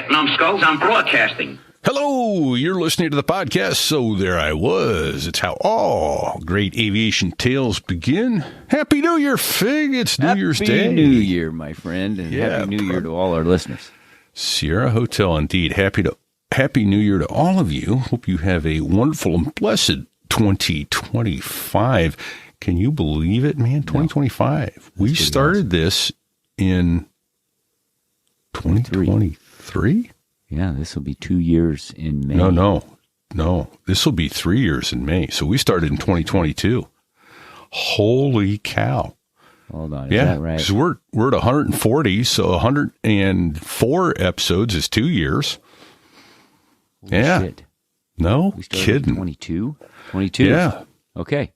Quiet, numbskulls, I'm broadcasting. Hello, you're listening to the podcast, So There I Was. It's how all great aviation tales begin. Happy New Year, Fig. It's New Year's Day. Happy New Year, my friend, and Happy New Year to all our listeners. Sierra Hotel, indeed. Happy New Year to all of you. Hope you have a wonderful and blessed 2025. Can you believe it, man? 2025. We started this in 2023? Yeah, this will be 2 years in May. No. This will be 3 years in May. So we started in 2022. Holy cow. Hold on, is that right? So we're at 140, so 104 episodes is 2 years. Holy shit. No We started kidding. 22? 22? Yeah. Okay.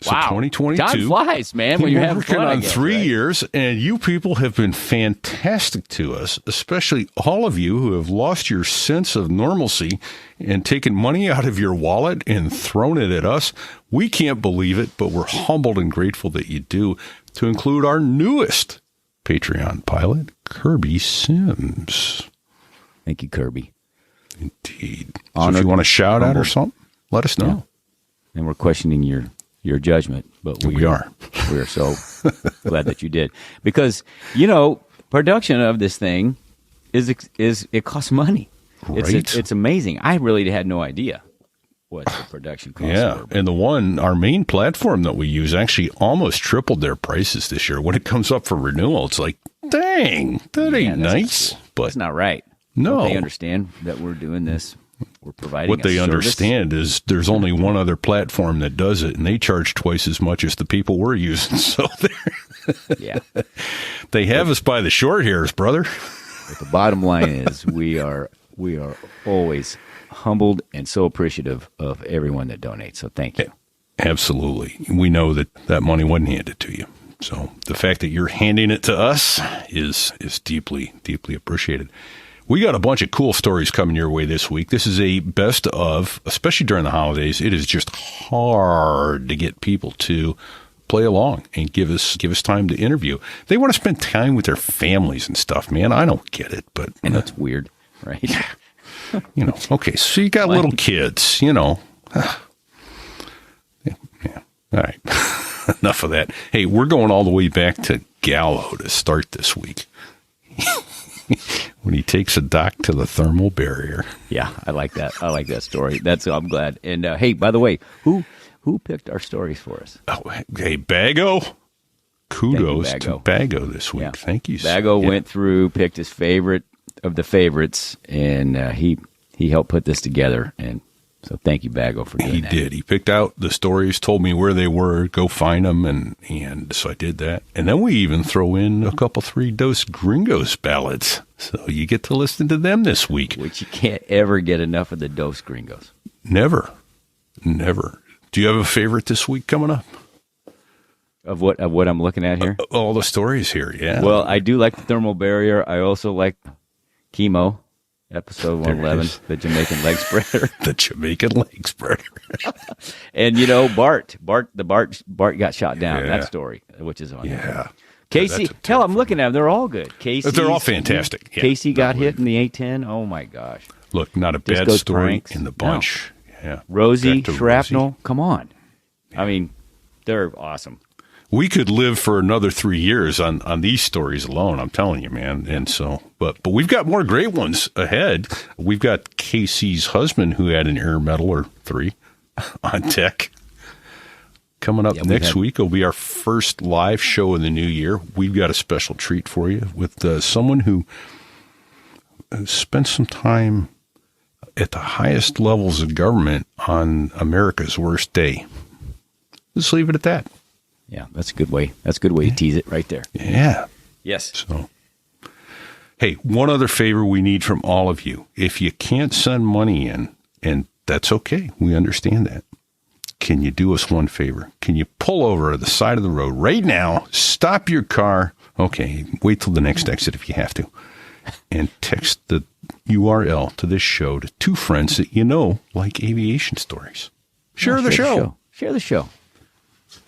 So Wow. 2022. Time flies, man, when you're We're having working fun, I on guess, 3 right? years, and you people have been fantastic to us, especially all of you who have lost your sense of normalcy and taken money out of your wallet and thrown it at us. We can't believe it, but we're humbled and grateful that you do, to include our newest Patreon pilot, Kirby Sims. Thank you, Kirby. Indeed. So if you want a shout out or something, let us know. Yeah. And we're questioning your judgment, but We are. We are so glad that you did, because production of this thing is it costs money. Right. It's amazing. I really had no idea what the production costs were. And our main platform that we use actually almost tripled their prices this year. When it comes up for renewal, it's like, dang, that ain't nice. But It's not right. No. Don't they understand that we're doing this. We're providing what they service. understand is there's only one other platform that does it, and they charge twice as much as the people we're using. So Yeah. they have us by the short hairs, brother. But the bottom line is we are always humbled and so appreciative of everyone that donates. So thank you. Absolutely. We know that money wasn't handed to you. So the fact that you're handing it to us is deeply, deeply appreciated. We got a bunch of cool stories coming your way this week. This is a best of, especially during the holidays. It is just hard to get people to play along and give us time to interview. They want to spend time with their families and stuff, man. I don't get it, but And that's weird, right? Okay, so you got little kids, Yeah. All right. Enough of that. Hey, we're going all the way back to Gallo to start this week. When he takes a dock to the thermal barrier. Yeah, I like that. I like that story. I'm glad. And hey, by the way, who picked our stories for us? Oh, hey, Bago. Kudos Thank you, to Bago this week. Yeah. Thank you. Bago went through, picked his favorite of the favorites, and he helped put this together. And so thank you, Bago, for doing that. He did. He picked out the stories, told me where they were, go find them, and so I did that. And then we even throw in a couple 3 Dos Gringos ballads. So you get to listen to them this week. Which you can't ever get enough of the Dos Gringos. Never. Do you have a favorite this week coming up? Of what I'm looking at here? All the stories here, yeah. Well, I do like the thermal barrier. I also like Chemo, episode There it 111, is. the Jamaican leg spreader. The Jamaican leg spreader. And Bart got shot down. Yeah. That story, which is on there. Yeah. Casey, That's a hell, I'm looking at them. They're all good. Casey, They're all fantastic. Yeah, Casey got totally. hit in the A10. Oh my gosh. Look, not a bad Disco's story pranks. in the bunch. Yeah. Rosie, Back to Shrapnel, Rosie. come on. I mean, they're awesome. We could live for another 3 years on these stories alone. I'm telling you, man. And so, but we've got more great ones ahead. We've got Casey's husband who had an air medal or 3 on deck. Coming up next week will be our first live show in the new year. We've got a special treat for you with someone who spent some time at the highest levels of government on America's worst day. Let's leave it at that. Yeah, that's a good way. That's a good way to tease it right there. Yeah. Yes. So, hey, one other favor we need from all of you. If you can't send money in, and that's okay, we understand that. Can you do us one favor? Can you pull over to the side of the road right now, stop your car, okay, wait till the next exit if you have to, and text the URL to this show to 2 friends that you know like aviation stories. Share the show. Share the show.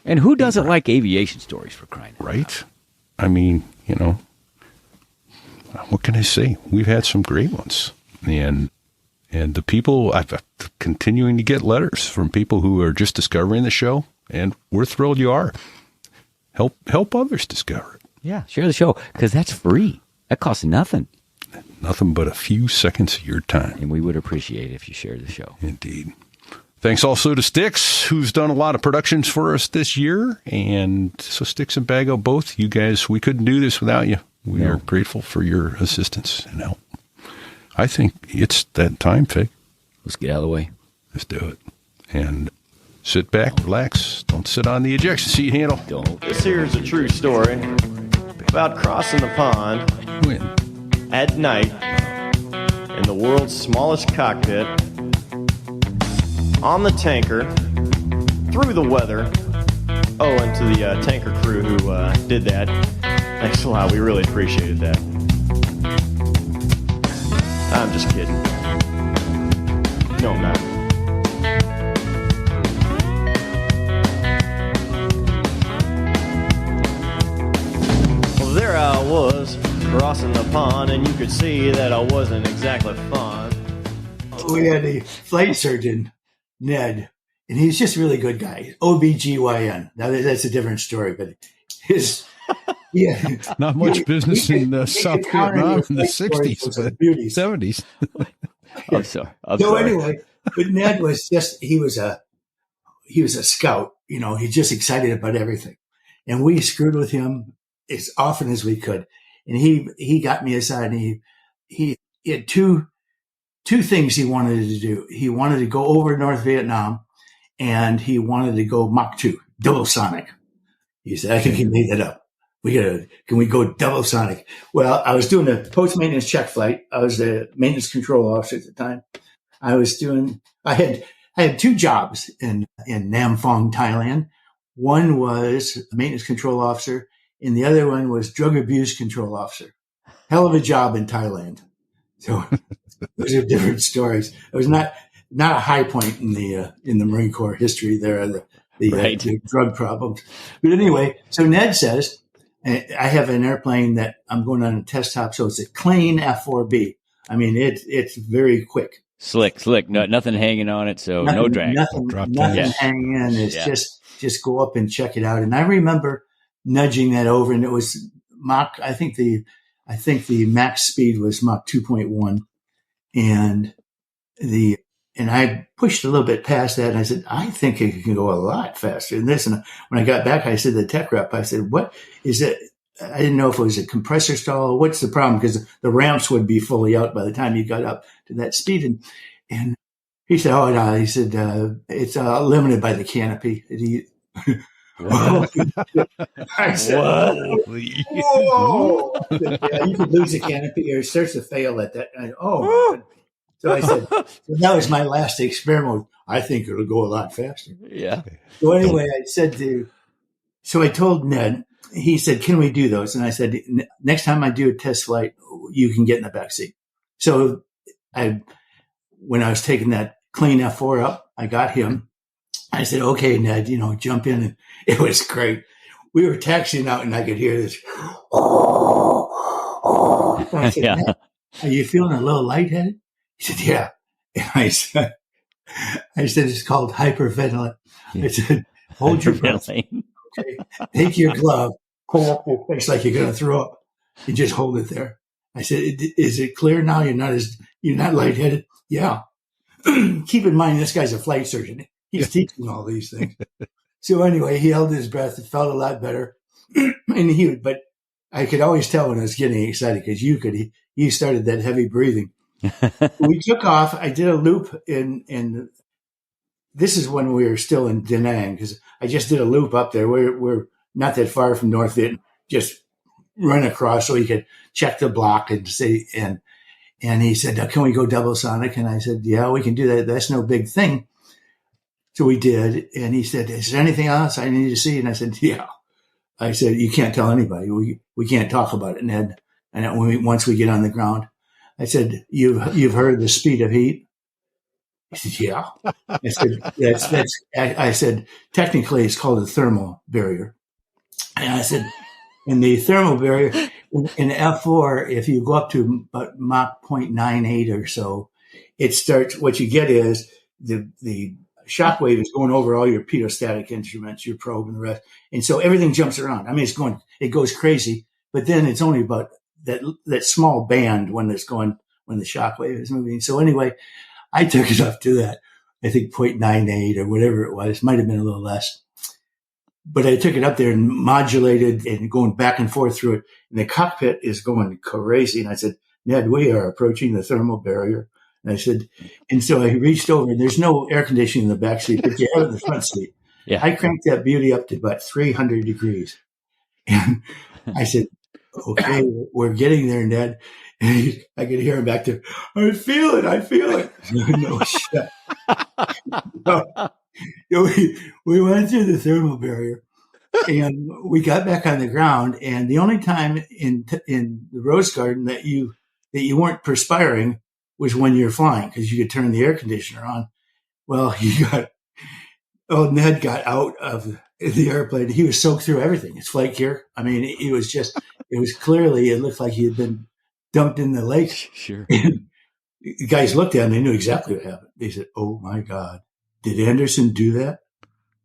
And who doesn't like aviation stories, for crying out loud? Right? I mean, what can I say? We've had some great ones, and the people I'm continuing to get letters from people who are just discovering the show, and we're thrilled you are. Help others discover it. Yeah, share the show because that's free. That costs nothing. Nothing but a few seconds of your time. And we would appreciate it if you shared the show. Indeed. Thanks also to Styx, who's done a lot of productions for us this year. And so Styx and Bago, both you guys, we couldn't do this without you. We are grateful for your assistance and help. I think it's that time, Fig. Let's get out of the way. Let's do it. And sit back, relax. Don't sit on the ejection seat handle. Don't. This here is a true story about crossing the pond Win. at night in the world's smallest cockpit on the tanker through the weather. Oh, and to the tanker crew who did that, thanks a lot. We really appreciated that. I'm just kidding. No, I'm not. Well, there I was crossing the pond, and you could see that I wasn't exactly fun. We had a flight surgeon, Ned, and he's just a really good guy. OBGYN. Now that's a different story, but his Not much business in South Vietnam in the 60s, but 70s. I'm sorry. Anyway, but Ned was he was a scout. You know, he's just excited about everything, and we screwed with him as often as we could. And he got me aside, and he had two things he wanted to do. He wanted to go over North Vietnam, and he wanted to go Mach 2, double sonic. He said, I think he made that up. Can we go double sonic? Well, I was doing a post-maintenance check flight. I was the maintenance control officer at the time. I had two jobs in Nam Phong, Thailand. One was a maintenance control officer, and the other one was drug abuse control officer. Hell of a job in Thailand. So those are different stories. It was not a high point in the Marine Corps history there, the drug problems. But anyway, so Ned says, I have an airplane that I'm going on a test top, so it's a clean F4B. I mean, it's very quick. Slick. Nothing hanging on it, so no drag. Nothing hanging in. It's just go up and check it out. And I remember nudging that over, and it was Mach. I think the max speed was Mach 2.1, and I pushed a little bit past that, and I said, I think it can go a lot faster than this. And when I got back, I said to the tech rep, I said, what is it? I didn't know if it was a compressor stall. What's the problem? Because the ramps would be fully out by the time you got up to that speed. And he said, oh, no. He said, it's limited by the canopy. I said, whoa. Yeah, you could lose the canopy or it starts to fail at that. So I said, that was my last experiment. I think it'll go a lot faster. Yeah. So anyway, so I told Ned, he said, can we do those? And I said, next time I do a test flight, you can get in the back seat. So when I was taking that clean F4 up, I got him. I said, okay, Ned, jump in. And it was great. We were taxiing out and I could hear this. I said, yeah. Are you feeling a little lightheaded? He said, yeah. And I said, it's called hyperventilate. I said, hold your breath. Okay. Take your glove, pull up your face like you're going to throw up, and just hold it there. I said, is it clear now? You're not lightheaded? Yeah. Keep in mind, this guy's a flight surgeon. He's teaching all these things. So anyway, he held his breath. It felt a lot better. But I could always tell when I was getting excited because he started that heavy breathing. We took off. I did a loop in this is when we were still in Da Nang because I just did a loop up there. We're not that far from North Vietnam. Just run across so he could check the block and see. And he said, can we go double sonic? And I said, yeah, we can do that. That's no big thing. So we did. And he said, is there anything else I need to see? And I said, yeah. I said, you can't tell anybody. We can't talk about it, Ned. And once we get on the ground, I said, you've heard the speed of heat? He said, yeah. I said, I said, technically it's called a thermal barrier. And I said, and the thermal barrier, in F4, if you go up to about Mach 0.98 or so, it starts, what you get is the shock wave is going over all your pitot-static instruments, your probe and the rest. And so everything jumps around. I mean, it goes crazy, but then it's only about that small band when the shock wave is moving. So anyway, I took it up to that, I think 0.98 or whatever it was. Might have been a little less. But I took it up there and modulated and going back and forth through it. And the cockpit is going crazy. And I said, Ned, we are approaching the thermal barrier. And I said, and so I reached over, and there's no air conditioning in the back seat, but you have it in the front seat. Yeah. I cranked that beauty up to about 300 degrees. And I said, okay, we're getting there, Ned. And I could hear him back there. I feel it. No shit. We went through the thermal barrier, and we got back on the ground. And the only time in the Rose Garden that you weren't perspiring was when you're flying, because you could turn the air conditioner on. Well, Ned got out of the airplane. He was soaked through everything. His flight gear. I mean, it looked like he had been dumped in the lake. Sure. And the guys looked at him. They knew exactly what happened. They said, "Oh my God, did Anderson do that?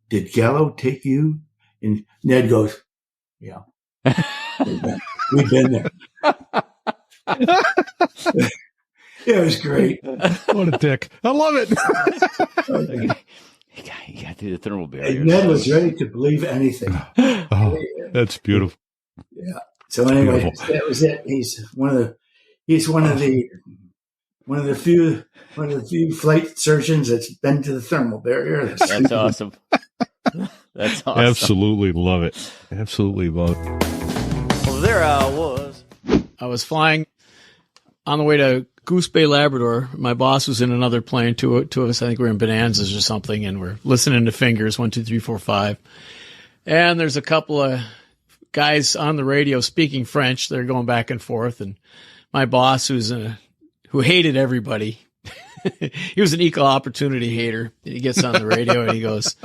Did Gallo take you?" And Ned goes, "Yeah, we've been there." It was great. What a dick. I love it. He got through the thermal barrier. Ned was ready to believe anything. Oh, that's beautiful. Yeah. So anyway, that was it. He's one of the few flight surgeons that's been to the thermal barrier. That's awesome. That's awesome. Absolutely love it. Absolutely love it. Well, there I was. I was flying on the way to Goose Bay, Labrador. My boss was in another plane. Two of us, I think we were in Bonanzas or something, and we're listening to fingers 1, 2, 3, 4, 5. And there's a couple of guys on the radio speaking French. They're going back and forth, and my boss, who hated everybody, he was an equal opportunity hater. He gets on the radio and he goes,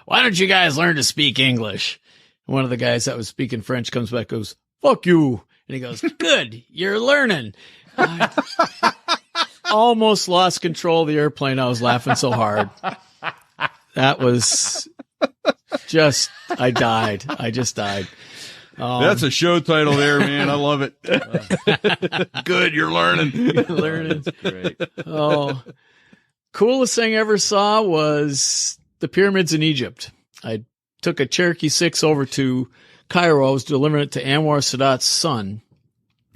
"Why don't you guys learn to speak English?" And one of the guys that was speaking French comes back, goes, "Fuck you." And he goes, "Good, you're learning." I almost lost control of the airplane. I was laughing so hard. That was just, I died. I just died. That's a show title there, man. I love it. Good, you're learning. Learning. Great. Oh, coolest thing I ever saw was the pyramids in Egypt. I took a Cherokee 6 over to Cairo. I was delivering it to Anwar Sadat's son,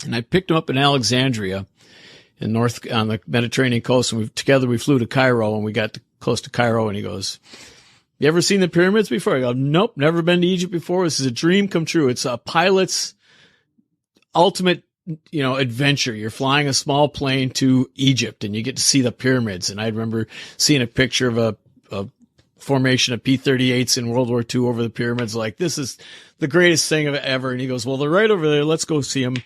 and I picked him up in Alexandria on the Mediterranean coast. And together we flew to Cairo, and we got close to Cairo, and he goes, "You ever seen the pyramids before?" I go, "Nope, never been to Egypt before. This is a dream come true. It's a pilot's ultimate, adventure. You're flying a small plane to Egypt and you get to see the pyramids." And I remember seeing a picture of a formation of P-38s in World War II over the pyramids. Like, this is the greatest thing ever. And he goes, "Well, they're right over there. Let's go see them."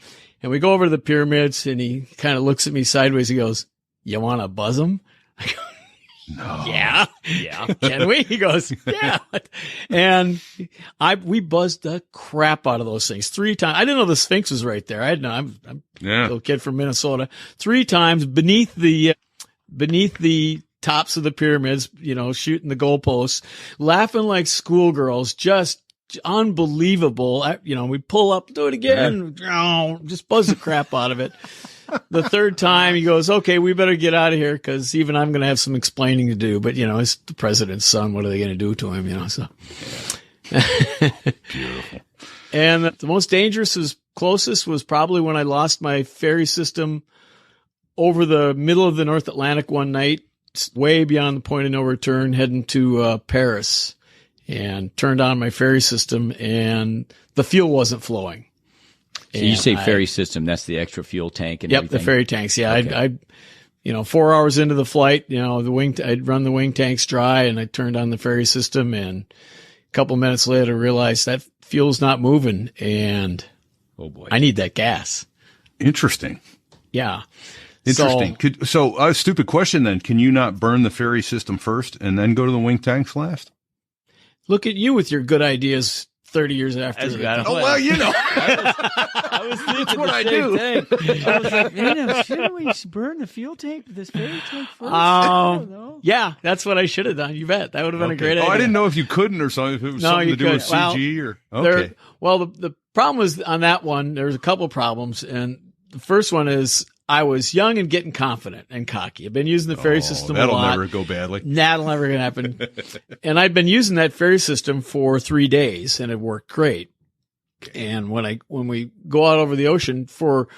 And we go over to the pyramids, and he kind of looks at me sideways. He goes, "You want to buzz them?" I go, No. Yeah. Can we? He goes, "Yeah." And we buzzed the crap out of those things 3 times. I didn't know the Sphinx was right there. I'm a little kid from Minnesota. 3 times beneath the tops of the pyramids, shooting the goalposts, laughing like schoolgirls, just unbelievable. We pull up, do it again, just buzz the crap out of it. The 3rd time he goes, "Okay, we better get out of here, because even I'm going to have some explaining to do." But, it's the president's son. What are they going to do to him, so. Beautiful. And the most dangerous closest was probably when I lost my ferry system over the middle of the North Atlantic one night, way beyond the point of no return, heading to Paris, and turned on my ferry system, and the fuel wasn't flowing. So you say ferry system, that's the extra fuel tank and everything? Yep, the ferry tanks. Yeah, Okay. I 4 hours into the flight, I'd run the wing tanks dry, and I turned on the ferry system, and a couple minutes later realized that fuel's not moving, and oh boy, I need that gas. Interesting. Yeah. Interesting. So a stupid question then. Can you not burn the ferry system first and then go to the wing tanks last? Look at you with your good ideas, 30 years after. Oh, well, you know. I was thinking That's what the I same do. thing. I was like, man, shouldn't we burn the fuel tank, this ferry tank first? I don't know. Yeah, that's what I should have done. You bet. That would have been a great Oh, idea. I didn't know if you couldn't or something. If it was No, something you to do with could. Well, CG or okay. The problem was on that one, there's a couple problems. And the first one is I was young and getting confident and cocky. I've been using the ferry system a That'll lot. never go badly. That'll never gonna happen. And I'd been using that ferry system for 3 days and it worked great. And when we go out over the ocean for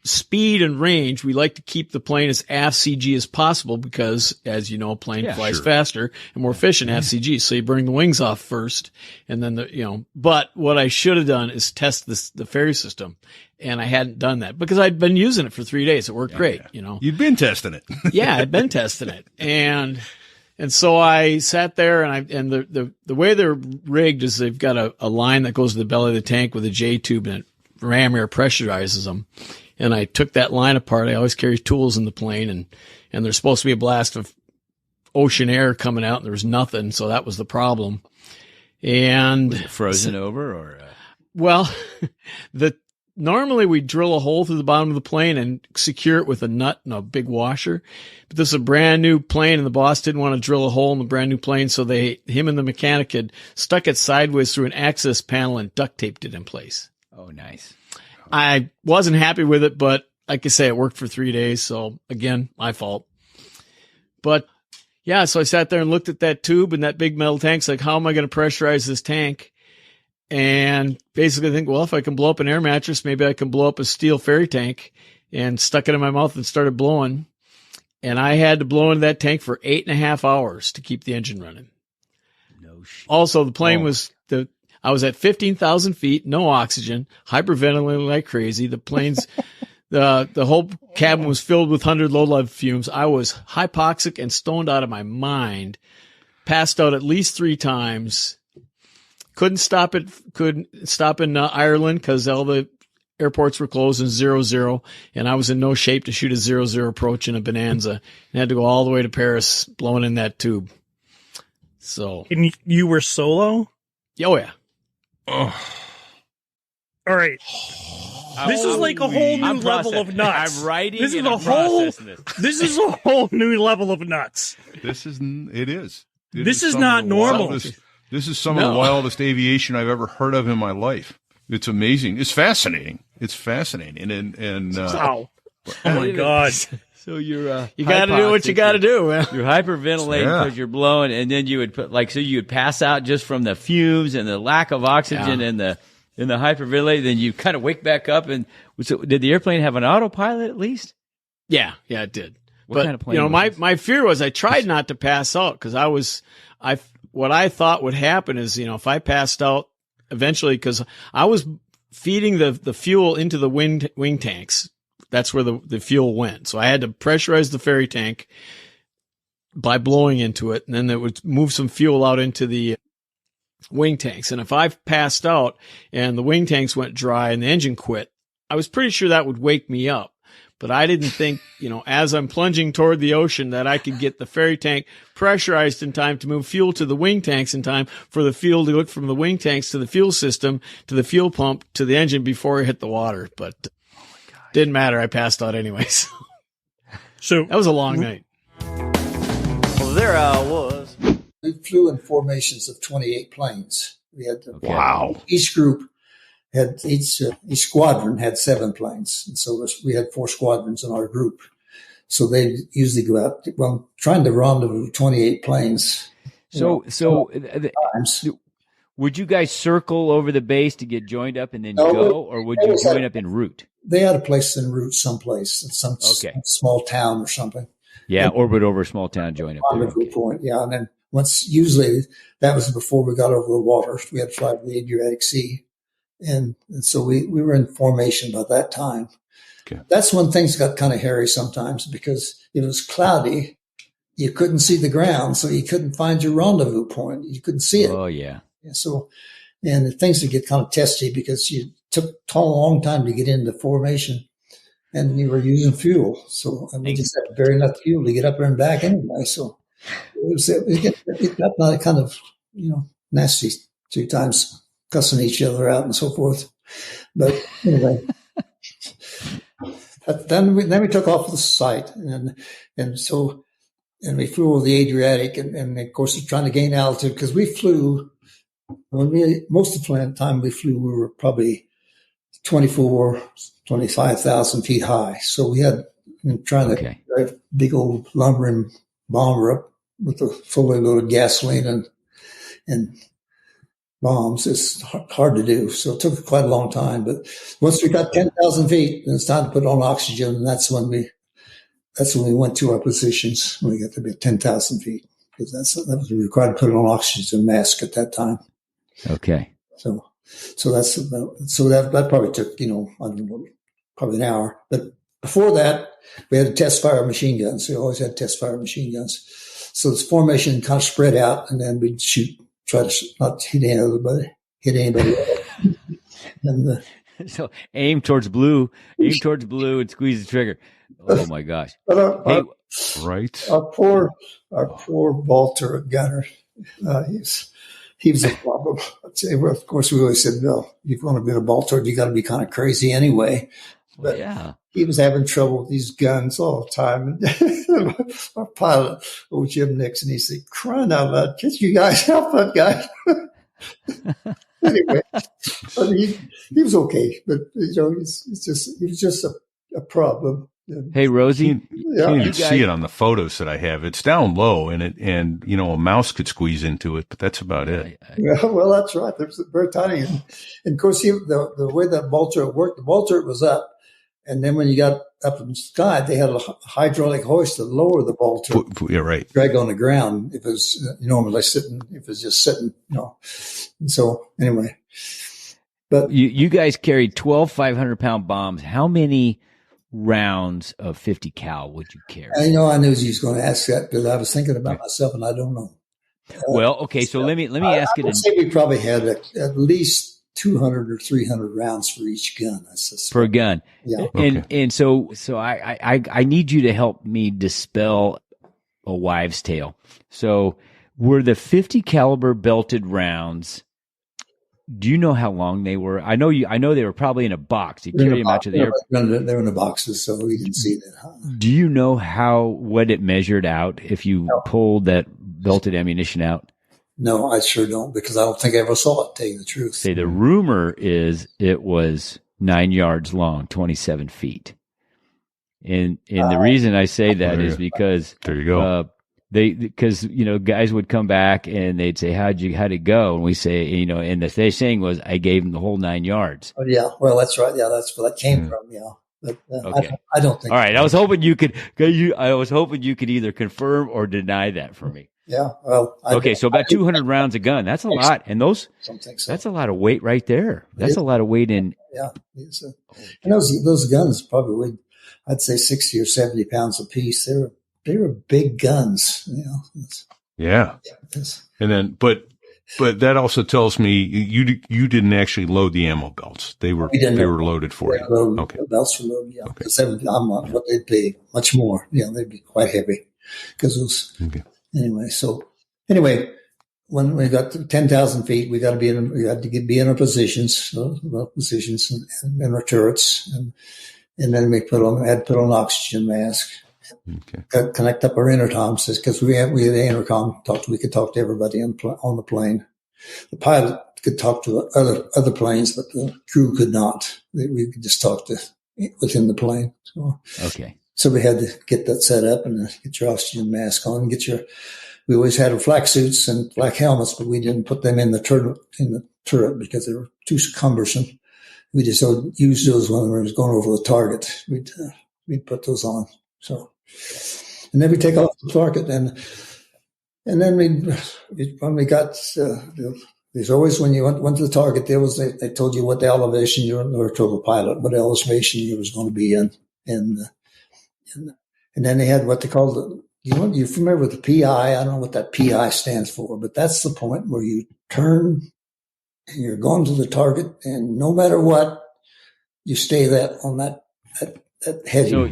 speed and range, we like to keep the plane as aft CG as possible because, as you know, a plane flies faster and more efficient aft CG. So you bring the wings off first, and then But what I should have done is test the ferry system, and I hadn't done that because I'd been using it for 3 days. It worked great, You'd been testing it. Yeah, I'd been testing it, and so I sat there, and the way they're rigged is they've got a line that goes to the belly of the tank with a J tube, and it ram air pressurizes them. And I took that line apart. I always carry tools in the plane, and there's supposed to be a blast of ocean air coming out, and there was nothing. So that was the problem. And Was it frozen over or? Well, normally we drill a hole through the bottom of the plane and secure it with a nut and a big washer. But this is a brand new plane, and the boss didn't want to drill a hole in the brand new plane. So him and the mechanic had stuck it sideways through an access panel and duct taped it in place. Oh, nice. I wasn't happy with it, but like I say, it worked for 3 days. So again, my fault. But yeah, so I sat there and looked at that tube and that big metal tank. It's like, how am I going to pressurize this tank? And basically think, well, if I can blow up an air mattress, maybe I can blow up a steel ferry tank, and stuck it in my mouth and started blowing. And I had to blow into that tank for 8.5 hours to keep the engine running. No shit. Also, the plane I was at 15,000 feet, no oxygen, hyperventilating like crazy. The plane's, the whole cabin was filled with 100 low level fumes. I was hypoxic and stoned out of my mind, passed out at least 3 times. Couldn't stop in Ireland because all the airports were closed in 00, and I was in no shape to shoot a 00 approach in a Bonanza, and had to go all the way to Paris blowing in that tube. So. And you were solo? Oh yeah. All right. This is like a whole new level of nuts. I'm writing. This is and a I'm whole. processing this. This is a whole new level of nuts. It is. This is some not of the normal. This is some of the wildest aviation I've ever heard of in my life. It's amazing. It's fascinating. And Wow. Oh my God. So you're You got to do what you got to do. Man. You're hyperventilating Yeah. because you're blowing, and then you would you would pass out just from the fumes and the lack of oxygen and the hyperventilate. Then you kind of wake back up. And so, did the airplane have an autopilot at least? Yeah, it did. What kind of plane was my this? my fear was I tried not to pass out because what I thought would happen is, if I passed out eventually, because I was feeding the fuel into the wing tanks. That's where the fuel went. So I had to pressurize the ferry tank by blowing into it, and then it would move some fuel out into the wing tanks. And if I passed out and the wing tanks went dry and the engine quit, I was pretty sure that would wake me up. But I didn't think, as I'm plunging toward the ocean, that I could get the ferry tank pressurized in time to move fuel to the wing tanks in time for the fuel to look from the wing tanks to the fuel system, to the fuel pump, to the engine before it hit the water. But didn't matter. I passed out anyways. So That was a long night. Well, there I was. We flew in formations of 28 planes. We had wow. each group had each squadron had 7 planes, and so we had 4 squadrons in our group. So they usually go out. Well, trying to rendezvous 28 planes. Times. Would you guys circle over the base to get joined up and then No, go, or would you join up en route? They had a place en route someplace, in some small town or something. Yeah, orbit over a small town, join up there. Rendezvous point, yeah. And then usually that was before we got over the water. We had to fly to the Adriatic Sea. And so we were in formation by that time. Okay. That's when things got kind of hairy sometimes because it was cloudy. You couldn't see the ground, so you couldn't find your rendezvous point. You couldn't see it. Oh, yeah. And things would get kind of testy because you took a long time to get into formation and you were using fuel. So we just had very enough fuel to get up there and back anyway. So it got kind of, nasty 2 times. cussing each other out and so forth. But anyway, then we took off the site, and we flew over the Adriatic, and of course, trying to gain altitude because we flew. Most of the time we flew, we were probably 25,000 feet high. So we had trying to drive a big old lumbering bomber up with a fully loaded gasoline and bombs. It's hard to do. So it took quite a long time. But once we got 10,000 feet, then it's time to put on oxygen. And that's when we went to our positions when we got to be 10,000 feet, because that was required to put on oxygen mask at that time. Okay. So that probably took, I don't know, probably an hour. But before that, we had to test fire machine guns. We always had test fire machine guns. So this formation kind of spread out, and then we'd try to not hit anybody. And so aim towards blue, and squeeze the trigger. Oh my gosh! But our poor Walter gunner, he was a problem. Of course, we always said, "No, if you want to be a Walter, you got to be kind of crazy anyway." But he was having trouble with these guns all the time. And our pilot, old Jim Nixon, he said, "Crying out loud, can't you guys help that guy?" Anyway, but he was okay. But he was just a problem. Hey, Rosie, you can't even see it on the photos that I have. It's down low, and a mouse could squeeze into it, but that's about it. Yeah, well, that's right. There's very tiny, and of course, the way that Walter worked, the Walter was up, and then when you got up in the sky, they had a hydraulic hoist to lower the Walter. Yeah, right. Drag on the ground if it was normally sitting. If it was just sitting, And so anyway, but you guys carried 12 500-pound bombs. How many rounds of 50 cal would you carry? I knew you was going to ask that because I was thinking about myself, and I don't know. Well, okay, so let me ask you. I would say we probably had at least 200 or 300 rounds for each gun. Per gun, yeah. And so I need you to help me dispel a wives' tale. So were the 50 caliber belted rounds? Do you know how long they were? I know they were probably in a box. You carry them out to the airport. They were in the boxes, so we didn't see that. Do you know what it measured out if you pulled that belted ammunition out? No, I sure don't, because I don't think I ever saw it, to tell you the truth. Say the rumor is it was 9 yards long, 27 feet. And the reason I say that is because there you go. Because guys would come back and they'd say, how'd it go? And we say, and the saying was, I gave him the whole 9 yards. Oh, yeah. Well, that's right. Yeah, that's where that came from. Yeah. But okay. I don't think. All right. I was hoping you could either confirm or deny that for me. Yeah. Well. So about 200 rounds a gun. That's a lot. And that's a lot of weight right there. That's a lot of weight in. Yeah. And those guns probably weighed, I'd say 60 or 70 pounds apiece. They were big guns, Yeah. And then, but that also tells me you didn't actually load the ammo belts. They were loaded for you. Okay. The belts were loaded, yeah. Okay. What they'd be much more. Yeah, they'd be quite heavy because it was anyway. When we got to 10,000 feet, we had to be in our positions, and our turrets, and then we had to put on oxygen mask. Okay. Connect up our intercoms because we had the intercom. We could talk to everybody on the plane. The pilot could talk to other planes, but the crew could not. We could just talk to within the plane. So we had to get that set up and get your oxygen mask on. We always had our flak suits and flak helmets, but we didn't put them in the turret because they were too cumbersome. We just used those when we was going over the target. We'd put those on. So, and then we take off the target, and then when we got there's always when you went to the target, they told you what the elevation you were, or told the pilot what elevation you was going to be in, and then they had what they called you're familiar with the PI? I don't know what that PI stands for, but that's the point where you turn and you're going to the target, and no matter what, you stay on that heading. So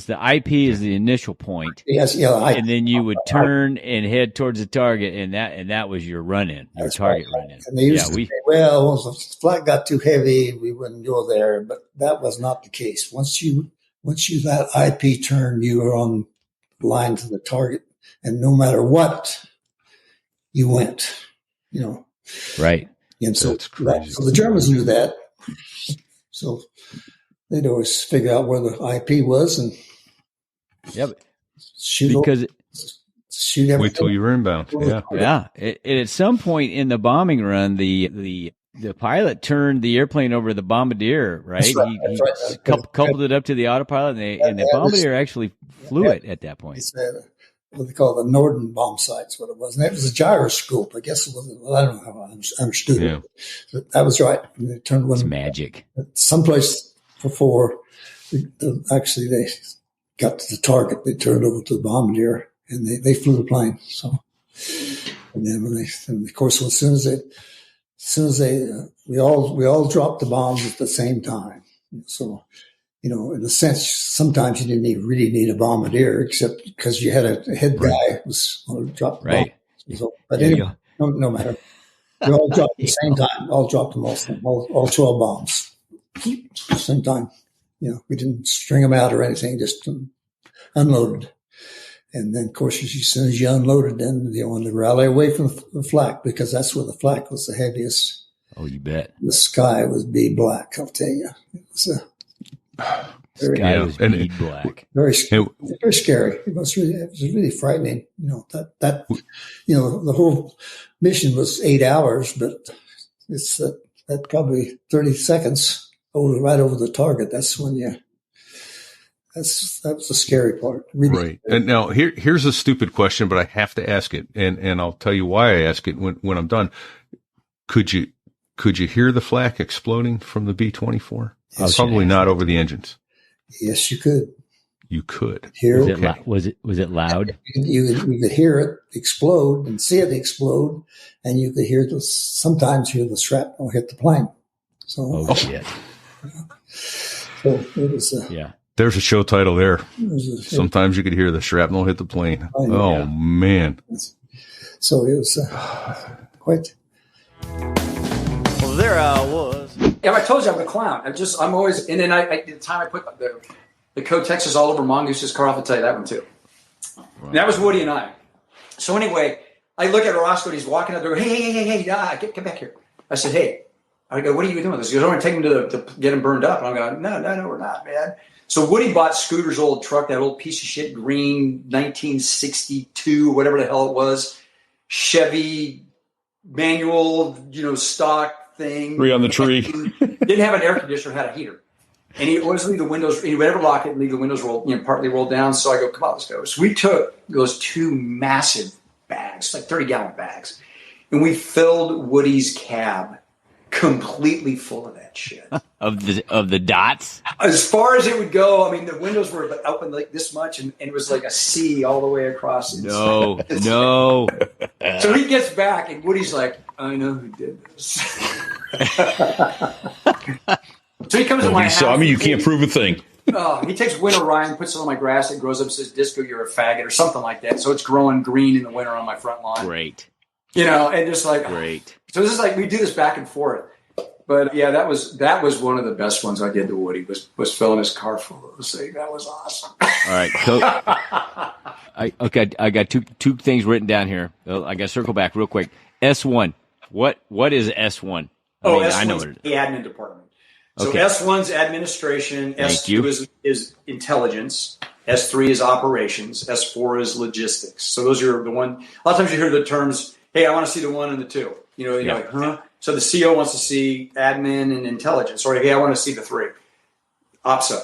the IP is the initial point, Yes, yeah. and then you would turn and head towards the target, and that was your run-in, your target run-in. And they used to say, well, if the flag got too heavy, we wouldn't go there. But that was not the case. Once you that IP turn, you were on the line to the target, and no matter what, you went. Right. And so, That's crazy. so the Germans knew that. So they'd always figure out where the IP was and shoot because everything. Wait till you're inbound. Yeah. yeah. At some point in the bombing run, the pilot turned the airplane over the bombardier. Right. That's right. He That's right. coupled it up to the autopilot, and the bombardier actually flew it at that point. It's what they call the Norden bomb sights, what it was. And that was a gyroscope. I guess it was. Well, I don't know how I understood it. But that was right. And they turned one. It's magic. Someplace before, actually, they got to the target. They turned over to the bombardier, and they flew the plane. So, and then and of course, as soon as they, we all dropped the bombs at the same time. So, in a sense, sometimes you didn't really need a bombardier, except because you had a head guy who was going to drop the bomb. So, but anyway, no matter. We all dropped at the same time. All dropped them all 12 bombs at the same time. We didn't string them out or anything, just unloaded. And then, of course, as soon as you unloaded, then you wanted to rally away from the flak, because that's where the flak was the heaviest. Oh, you bet. The sky was bead black, I'll tell you. It was Sky was bead black. Very scary. It was really frightening. The whole mission was 8 hours, but it's that probably 30 seconds right over the target. That's when that was the scary part. Really. Right. And now here's a stupid question, but I have to ask it, and I'll tell you why I ask it when I'm done. Could you hear the flak exploding from the B-24? Yes, probably not over the engines. Yes, you could. You could. Hear was it loud? You could hear it explode and see it explode, and you could sometimes hear the shrapnel hit the plane. So, shit. So it was. There's a show title there. Sometimes you could hear the shrapnel hit the plane. Oh man. So it was quite. Well, there I was. Yeah, I told you I'm a clown. I'm always, and then at the time I put the Code Texas all over Mongoose's car. I'll tell you that one too. Wow. And that was Woody and I. So anyway, I look at Roscoe and he's walking out there. Hey, get back here. I said, hey. I go, what are you doing with this? He goes, I'm going to take him to get him burned up. And I'm going, no, we're not, man. So Woody bought Scooter's old truck, that old piece of shit green 1962, whatever the hell it was, Chevy manual, stock thing. 3 on the tree. Didn't have an air conditioner, had a heater. And he always leave the windows, he would ever lock it and leave the windows partly rolled down. So I go, come on, let's go. So we took those 2 massive bags, like 30-gallon bags, and we filled Woody's cab completely full of that shit. of the dots? As far as it would go, I mean, the windows were open like this much, and it was like a C all the way across. No. So he gets back, and Woody's like, I know who did this. So he comes to my house. So, you can't prove a thing. He takes Winter Ryan, puts it on my grass, it grows up, says, Disco, you're a faggot, or something like that. So it's growing green in the winter on my front lawn. Great. And just like, great. So this is like, we do this back and forth. But yeah, that was one of the best ones I did to Woody was filling his car full of those things. That was awesome. All right. I got two things written down here. I got to circle back real quick. S1. What is S1? S1's I know what it is. The admin department. So Okay. S1's administration. S2 is intelligence. S3 is operations. S4 is logistics. So those are the one. A lot of times you hear the terms, hey, I want to see the 1 and the 2. You're like, huh? So the CO wants to see admin and intelligence. Or, hey, I want to see the 3. OPSO.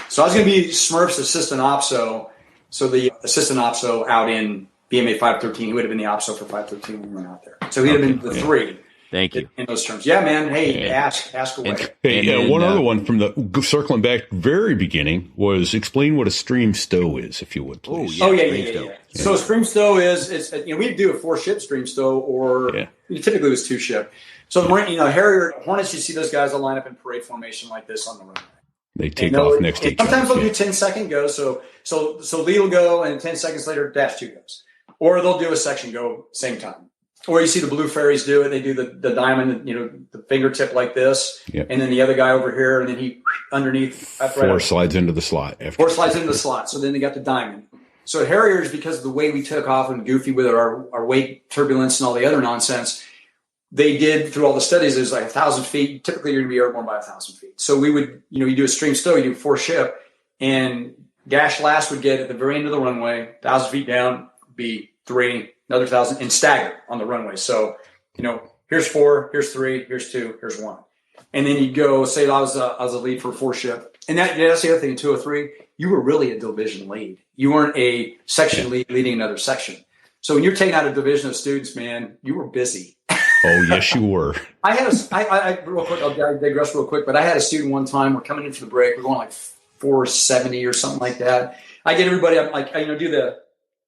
So I was going to be Smurf's assistant OPSO. So the assistant OPSO out in BMA 513, he would have been the OPSO for 513 when we went out there. So he'd have been the 3. Thank you. In those terms. Yeah, man. Hey, ask away. One other one from the circling back very beginning was explain what a stream stow is, if you would, please. Yeah. So a stream stow is we do a 4-ship stream stow, or typically it was 2-ship. So the Marine, Harrier Hornets, you see those guys that line up in parade formation like this on the runway. They take off next to each other. Sometimes they'll do 10-second go. So lead will go, and 10 seconds later, dash 2 goes. Or they'll do a section go same time. Or you see the blue fairies do it. They do the diamond, the fingertip like this, and then the other guy over here, and then he underneath. Four slides into the slot. Four slides into the slot. So then they got the diamond. So at Harriers, because of the way we took off and goofy with our weight turbulence and all the other nonsense, they did through all the studies. It was like 1,000 feet. Typically, you're going to be airborne by 1,000 feet. So we would, you do a stream stow, you do 4 ship, and dash last would get at the very end of the runway, 1,000 feet down, be 3, another 1,000, and stagger on the runway. So, here's 4, here's 3, here's 2, here's 1. And then you'd go, say I was a lead for 4 ship. And that's the other thing in 203, you were really a division lead. You weren't a section lead leading another section. So when you're taking out a division of students, man, you were busy. Oh, yes, you were. I real quick, I'll digress real quick, but I had a student one time, we're coming in for the break, we're going like 470 or something like that. I get everybody, I'm like, do the,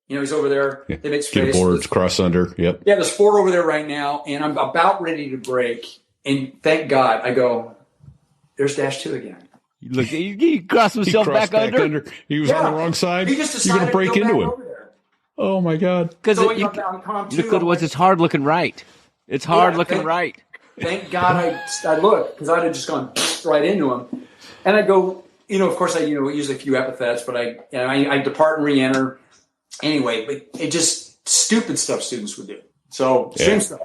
he's over there. They make space. Get boards, cross under. Yep. Yeah, there's 4 over there right now, and I'm about ready to break. And thank God, I go, there's dash 2 again. Look, he crossed himself back under. He was on the wrong side. He just You're going to break into him. There. Oh, my God. Because it's hard looking right. It's hard looking right. Thank God I looked, because I'd have just gone right into him. And I go, of course, I use a few epithets, but I depart and re-enter. Anyway, but it just stupid stuff students would do. So stream stuff.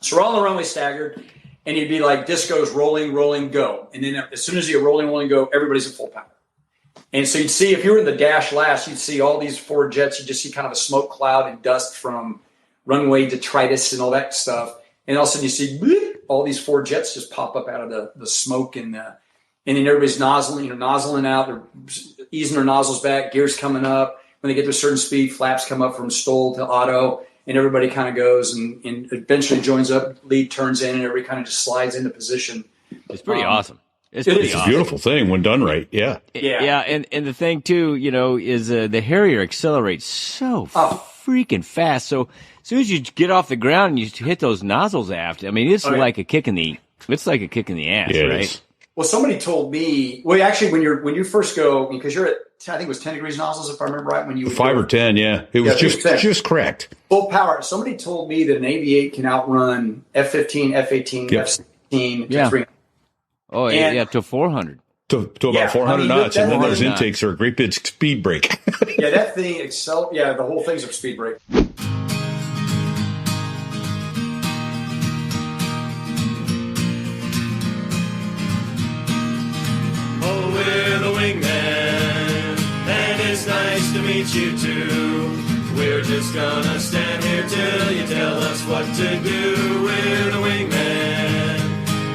So we're all on the runway staggered, and you'd be like discos rolling, go. And then as soon as you rolling, go, everybody's at full power. And so you'd see, if you were in the dash last, you'd see all these 4 jets. You'd just see kind of a smoke cloud and dust from runway detritus and all that stuff. And all of a sudden you see bleep, all these 4 jets just pop up out of the smoke, and then everybody's nozzling out. They're easing their nozzles back, gears coming up. When they get to a certain speed, flaps come up from stall to auto, and everybody kind of goes and eventually joins up, lead turns in, and everybody kind of just slides into position. It's pretty awesome. It's a beautiful thing when done right. Yeah. Yeah. And the thing too, is the Harrier accelerates so freaking fast. So as soon as you get off the ground and you hit those nozzles aft, I mean, it's like a kick in the ass, right? Well, somebody told me. Well, actually, when you first go, because you're at, I think it was 10 degrees nozzles, if I remember right. When you 5 or 10, yeah, it was just cracked. Full power. Somebody told me that an AV-8 can outrun F-15, F-18, F-16 to 300. Oh, yeah, to 400. To about 400 knots, and then those intakes are a great big speed break. Yeah, that thing the whole thing's a speed break. Oh, we're the wingman, and it's nice to meet you too. We're just gonna stand here till you tell us what to do. We're the wingman,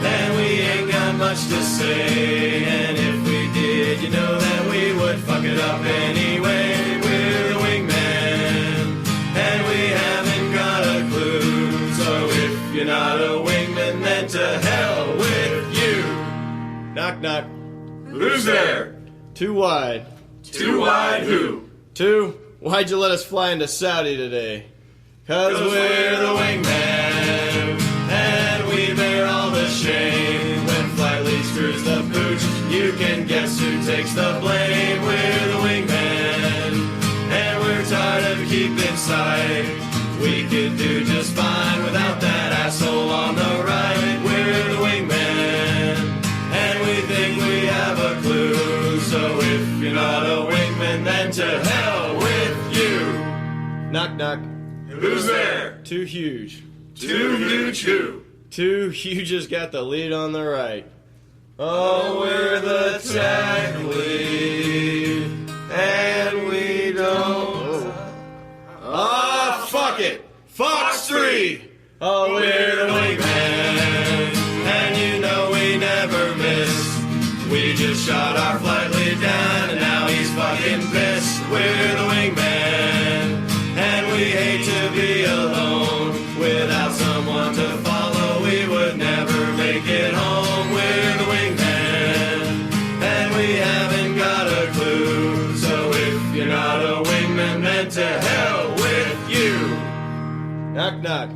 and we ain't got much to say. And if we did, you know that we would fuck it up anyway. We're the wingman, and we haven't got a clue. So if you're not a wingman, then to hell with you. Knock, knock. Who's there? Too wide. Too wide who? 2, why'd you let us fly into Saudi today? 'Cause we're the wingman, and we bear all the shame. When flight lead screws the pooch, you can guess who takes the blame. We're the wingman, and we're tired of keeping sight. We could do just fine without that asshole on the right. We're the wingman, and we think we have a clue. So if you're not a wingman, then to hell with you. Knock, knock. Who's there? Too huge. Too huge who? Too huge has got the lead on the right. Oh, we're the tag lead, and we don't. Ah, fuck it. Fox 3. Oh, we're the wingman, and you know we never miss. We just shot our flight lead down, and now he's fucking pissed. We're the wingman, and we hate to be alone. Without someone to follow, we would never make it home. We're the wingman, and we haven't got a clue. So if you're not a wingman, then to hell with you. Knock, knock.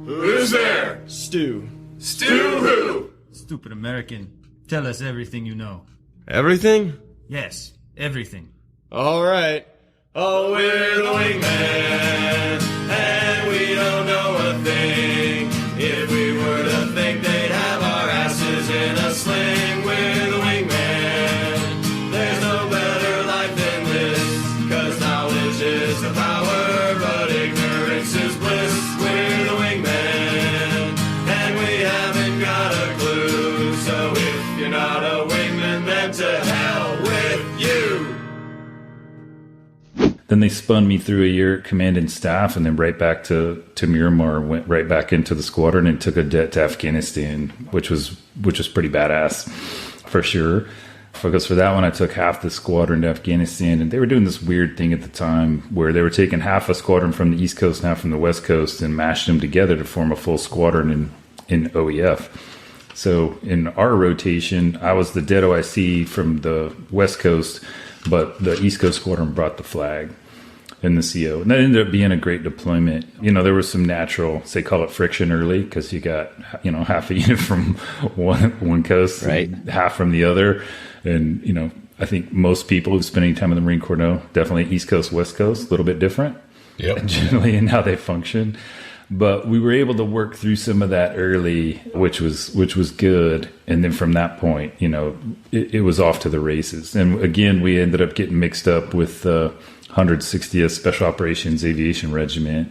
Who's there? Stu. Stu who? Stupid American. Tell us everything you know. Everything? Yes, everything. All right. Oh, we're the wingman, and we don't know a thing. If we were to think they'd have our asses in a sling, we're the wingman. There's no better life than this, 'cause knowledge is the power, but ignorance is bliss. We're the wingman, and we haven't got a clue. So if you're not a wingman, then to hell with you. Then they spun me through a year at command and staff, and then right back to Miramar, went right back into the squadron and took a jet to Afghanistan, which was pretty badass for sure. Because for that one, I took half the squadron to Afghanistan, and they were doing this weird thing at the time where they were taking half a squadron from the East Coast and half from the West Coast and mashing them together to form a full squadron in OEF. So in our rotation, I was the dead OIC from the West Coast, but the East Coast Squadron brought the flag in the CO. And that ended up being a great deployment. You know, there was some natural, say, call it friction early, because you got, you know, half a unit from one coast, right, half from the other. And, you know, I think most people who've spent any time in the Marine Corps know definitely East Coast, West Coast, a little bit different, generally in how they function. But we were able to work through some of that early, which was good. And then from that point, you know, it was off to the races. And again, we ended up getting mixed up with 160th Special Operations Aviation Regiment,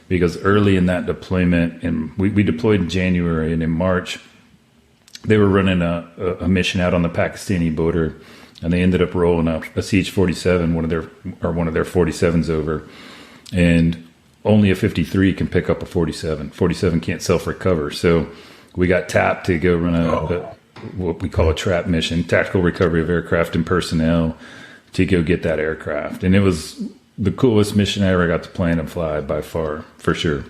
because early in that deployment, and we deployed in January, and in March, they were running a mission out on the Pakistani border, and they ended up rolling a CH-47, one of their 47s over, and only a 53 can pick up a 47. 47 can't self-recover. So we got tapped to go run what we call a TRAP mission, Tactical Recovery of Aircraft and Personnel, to go get that aircraft. And it was the coolest mission I ever got to plan and fly by far, for sure.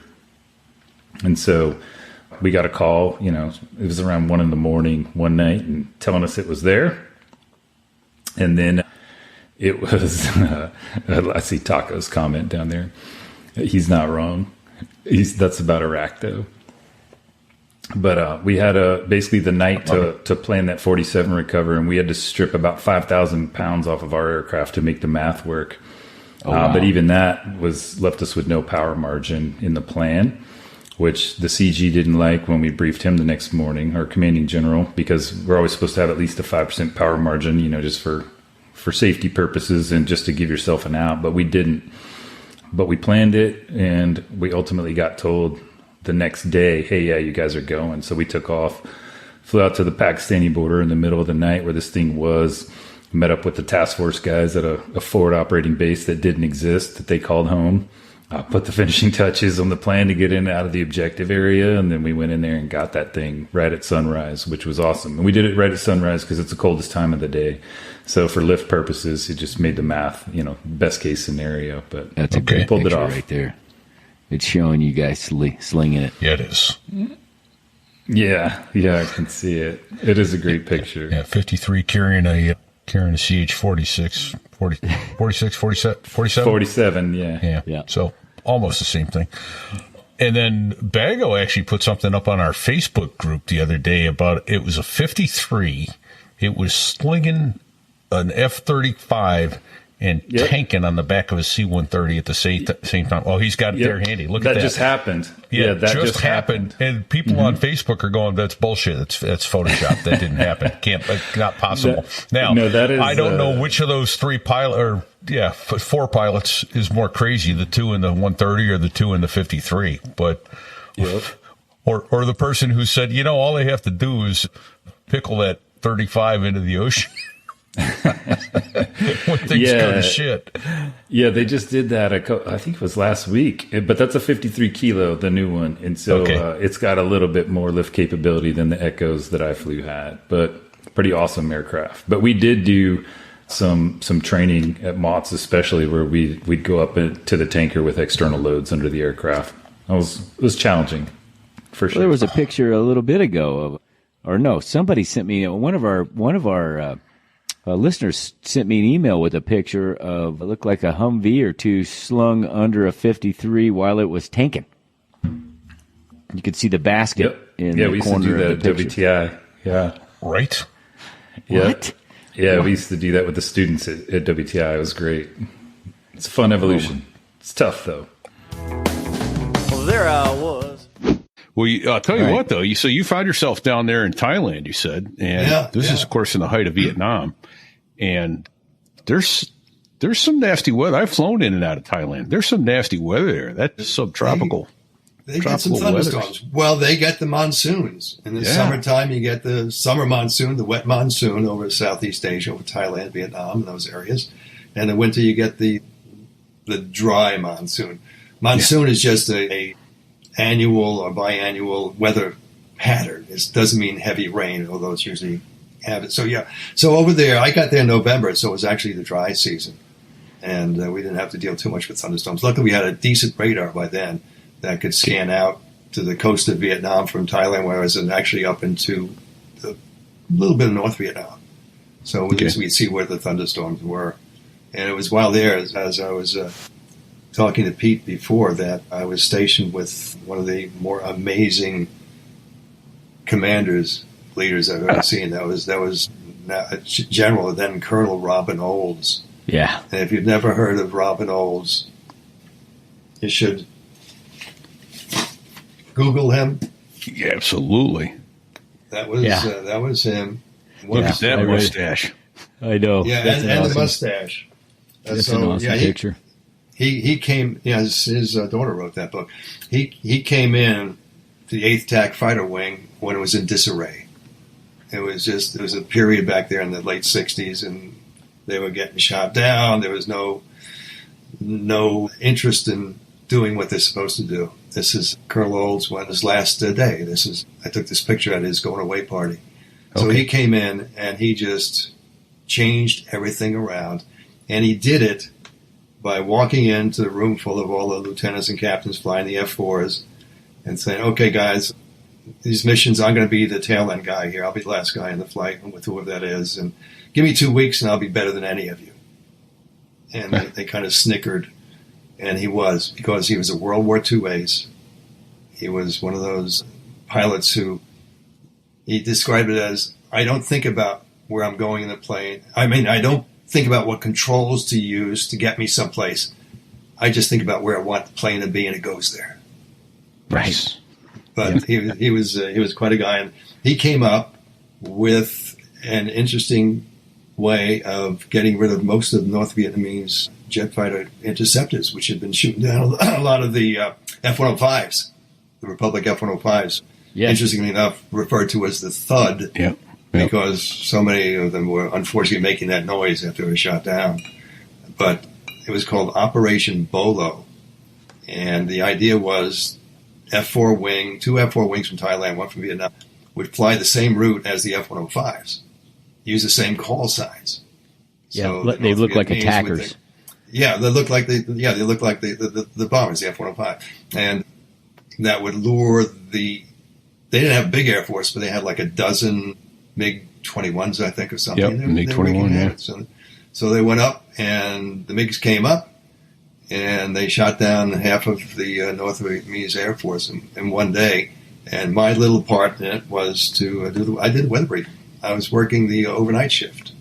And so we got a call, you know, it was around 1 a.m. one night, and telling us it was there. And then it was, I see Taco's comment down there. He's not wrong. That's about Iraq, though. But we had basically the night to plan that 47 recover, and we had to strip about 5,000 pounds off of our aircraft to make the math work. Wow. But even that left us with no power margin in the plan, which the CG didn't like when we briefed him the next morning, our commanding general, because we're always supposed to have at least a 5% power margin, you know, just for safety purposes and just to give yourself an out. But we didn't. But we planned it, and we ultimately got told the next day, hey, yeah, you guys are going. So we took off, flew out to the Pakistani border in the middle of the night where this thing was, met up with the task force guys at a forward operating base that didn't exist, that they called home, put the finishing touches on the plan to get in and out of the objective area, and then we went in there and got that thing right at sunrise, which was awesome. And we did it right at sunrise because it's the coldest time of the day. So for lift purposes, it just made the math, you know, best case scenario. But that's a great pulled it off right there. It's showing you guys slinging it. Yeah, it is. Yeah, I can see it. It is a great picture. Yeah, 53 carrying a CH-46, 46, 47? 47, yeah. So almost the same thing. And then Bago actually put something up on our Facebook group the other day about, it was a 53. It was slinging an F-35 and tanking on the back of a C-130 at the same time. Oh, he's got it there handy. Look at that. That just happened. Yeah, that just happened. And people on Facebook are going, that's bullshit. That's Photoshop. That didn't happen. Not possible. That is, I don't know which of those four pilots is more crazy, the two in the 130 or the two in the 53. But, or the person who said, you know, all they have to do is pickle that 35 into the ocean. When things go to shit. Yeah, they just did that. I think it was last week, but that's a 53 kilo, the new one, and so it's got a little bit more lift capability than the Echoes that I flew had. But pretty awesome aircraft. But we did do some training at Mott's, especially where we'd go up to the tanker with external loads under the aircraft. It was challenging, for sure. Well, there was a picture a little bit ago somebody sent me one of our listeners sent me an email with a picture of, it looked like a Humvee or two slung under a 53 while it was tanking. You could see the basket in the corner of the picture. WTI. Yeah. Right. What? Yeah, we used to do that with the students at WTI. It was great. It's a fun evolution. It's tough, though. Well, there I was. Well, I'll tell you what, though. So you found yourself down there in Thailand, you said, and this is, of course, in the height of Vietnam. And there's some nasty weather. I've flown in and out of Thailand. There's some nasty weather there. That's subtropical. They get some thunderstorms. Well, they get the monsoons. In the summertime, you get the summer monsoon, the wet monsoon over Southeast Asia, over Thailand, Vietnam, and those areas. And in the winter, you get the dry monsoon. Monsoon is just a annual or biannual weather pattern. It doesn't mean heavy rain, although it's usually have it. So, yeah. So over there, I got there in November, so it was actually the dry season. And we didn't have to deal too much with thunderstorms. Luckily, we had a decent radar by then that could scan out to the coast of Vietnam from Thailand, where I was actually up into a little bit of North Vietnam. So we'd see where the thunderstorms were. And it was while there, as I was talking to Pete before, that I was stationed with one of the more amazing leaders I've ever seen. That was General, then Colonel Robin Olds. Yeah. And if you've never heard of Robin Olds, you should Google him. Yeah, absolutely. That was him. Look at that mustache. I know. Yeah, and the mustache. That's an awesome picture. He came. Yeah, his daughter wrote that book. He came in to the 8th TAC Fighter Wing when it was in disarray. It was a period back there in the late 60s, and they were getting shot down. There was no interest in doing what they're supposed to do. This is Colonel Olds on his last day. I took this picture at his going away party. So he came in and he just changed everything around, and he did it by walking into the room full of all the lieutenants and captains flying the F-4s and saying, "Okay, guys, these missions, I'm going to be the tail end guy here. I'll be the last guy in the flight with whoever that is, and give me 2 weeks and I'll be better than any of you." And they kind of snickered, and he was, because he was a World War II ace. He was one of those pilots who, he described it as, I don't think about where I'm going in the plane. I mean, I don't think about what controls to use to get me someplace. I just think about where I want the plane to be, and it goes there. Right. But he was quite a guy, and he came up with an interesting way of getting rid of most of the North Vietnamese jet fighter interceptors, which had been shooting down a lot of the F-105s, the Republic F-105s. Yes. Interestingly enough, referred to as the Thud, because so many of them were unfortunately making that noise after they were shot down. But it was called Operation Bolo, and the idea was F-4 wing, 2 F-4 wings from Thailand, 1 from Vietnam, would fly the same route as the F-105s, use the same call signs. Yeah, so they look like attackers. They look like the bombers, the F-105, and that would lure the. They didn't have a big Air Force, but they had like a dozen MiG-21s, I think, or something. Yep, MiG-21, yeah. So they went up, and the MiGs came up, and they shot down half of the North Vietnamese Air Force in one day. And my little part in it was to I did weather briefing. I was working the overnight shift,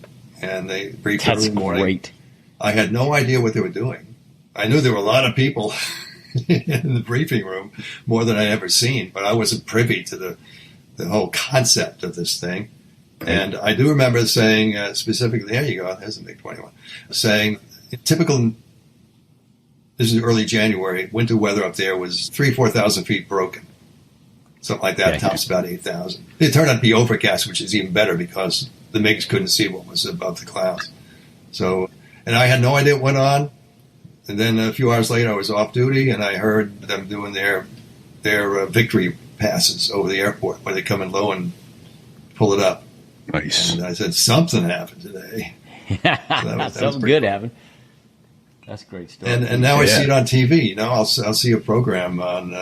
and they briefed every morning. Great. I had no idea what they were doing. I knew there were a lot of people in the briefing room, more than I'd ever seen, but I wasn't privy to the whole concept of this thing. And I do remember saying specifically, there you go, there's a MiG-21, saying typical, this is early January, winter weather up there was 4,000 feet broken. Something like that, tops about 8,000. It turned out to be overcast, which is even better because the MiGs couldn't see what was above the clouds. So, and I had no idea what went on. And then a few hours later, I was off duty, and I heard them doing their victory passes over the airport, where they come in low and pull it up. Nice. And I said, something happened today. Something good happened. That's great stuff. And now I see it on TV. You know, I'll see a program on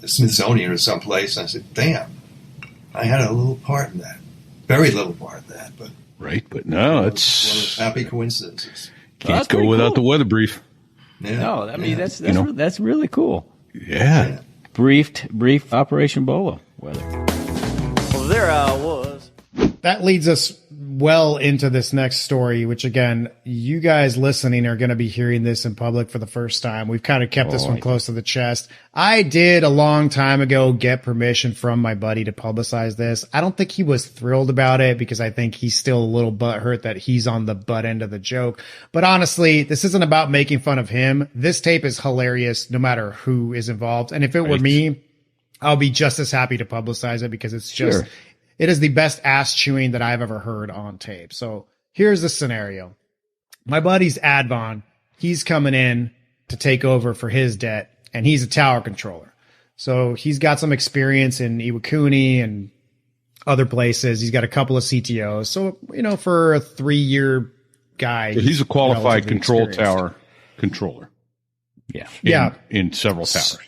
Smithsonian or someplace, and I said, damn, I had a little part in that. Very little part in that. But right, but no, it's one of those happy coincidences. Can't go without the weather brief. Yeah. No, I mean that's really cool. Yeah. Brief Operation Bolo weather. Well, there I was. That leads us well into this next story, which again, you guys listening are going to be hearing this in public for the first time. We've kind of kept this one close to the chest. I did a long time ago get permission from my buddy to publicize this. I don't think he was thrilled about it because I think he's still a little butthurt that he's on the butt end of the joke. But honestly, this isn't about making fun of him. This tape is hilarious no matter who is involved. And if it were me, I'll be just as happy to publicize it because it's just, it is the best ass chewing that I've ever heard on tape. So here's the scenario. My buddy's Advon. He's coming in to take over for his debt, and he's a tower controller. So he's got some experience in Iwakuni and other places. He's got a couple of CTOs. So, you know, for a 3-year guy, he's a qualified control tower controller. Yeah. In several towers.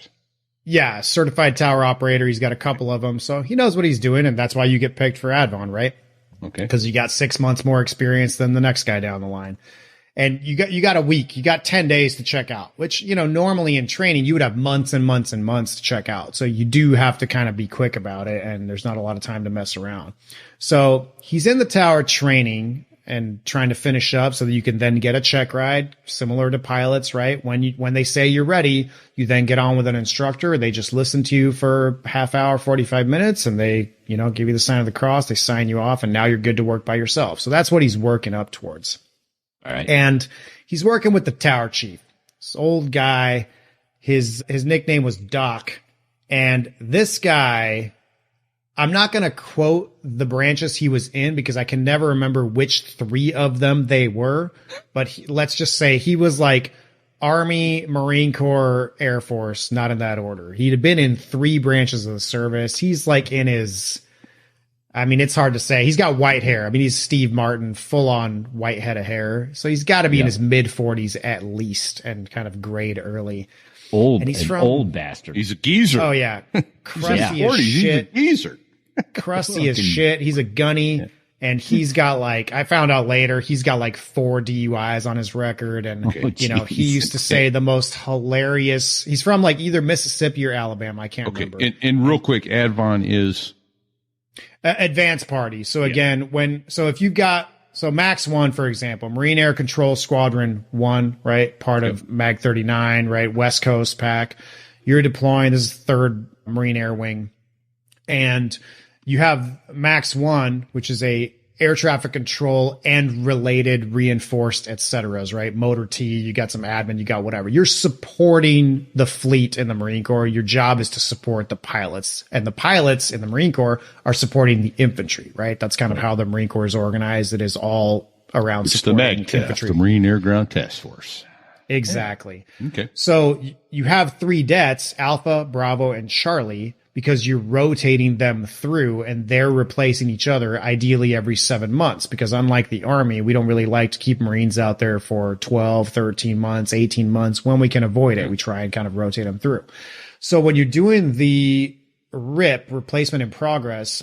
Yeah, certified tower operator. He's got a couple of them, so he knows what he's doing, and that's why you get picked for Advon, right? Okay. Because you got 6 months more experience than the next guy down the line, and you got a week, you got 10 days to check out. Which, you know, normally in training you would have months and months and months to check out. So you do have to kind of be quick about it, and there's not a lot of time to mess around. So he's in the tower training and trying to finish up so that you can then get a check ride, similar to pilots, right? When they say you're ready, you then get on with an instructor. They just listen to you for half hour, 45 minutes, and they, you know, give you the sign of the cross. They sign you off, and now you're good to work by yourself. So that's what he's working up towards. All right. And he's working with the tower chief. This old guy, his nickname was Doc. And this guy, I'm not going to quote the branches he was in because I can never remember which 3 of them they were. But let's just say he was like Army, Marine Corps, Air Force, not in that order. He'd been in 3 branches of the service. He's like in his, I mean, it's hard to say. He's got white hair. I mean, he's Steve Martin, full on white head of hair. So he's got to be in his mid 40s at least and kind of grayed early. And he's from old bastard. He's a geezer. Oh yeah. Crusty as shit. He's a geezer. Crusty as shit. He's a gunny, and he's got like, I found out later, he's got like 4 DUIs on his record. And, you know, he used to say the most hilarious, he's from like either Mississippi or Alabama. I can't remember. And real quick, Advon is advanced party. So again, if you've got, so Max 1, for example, Marine Air Control Squadron 1, right? Part of MAG 39, right? West Coast pack. You're deploying, this is 3rd Marine Air Wing. And you have Max 1, which is a air traffic control and related reinforced et ceteras, right? Motor T, you got some admin, you got whatever. You're supporting the fleet in the Marine Corps. Your job is to support the pilots, and the pilots in the Marine Corps are supporting the infantry, right? That's kind of how the Marine Corps is organized. It is all around supporting infantry. The Marine Air Ground Task Force. Exactly. Okay. So you have 3 debts, Alpha, Bravo, and Charlie, because you're rotating them through and they're replacing each other ideally every 7 months. Because unlike the Army, we don't really like to keep Marines out there for 12, 13 months, 18 months. When we can avoid it, we try and kind of rotate them through. So when you're doing the RIP, replacement in progress,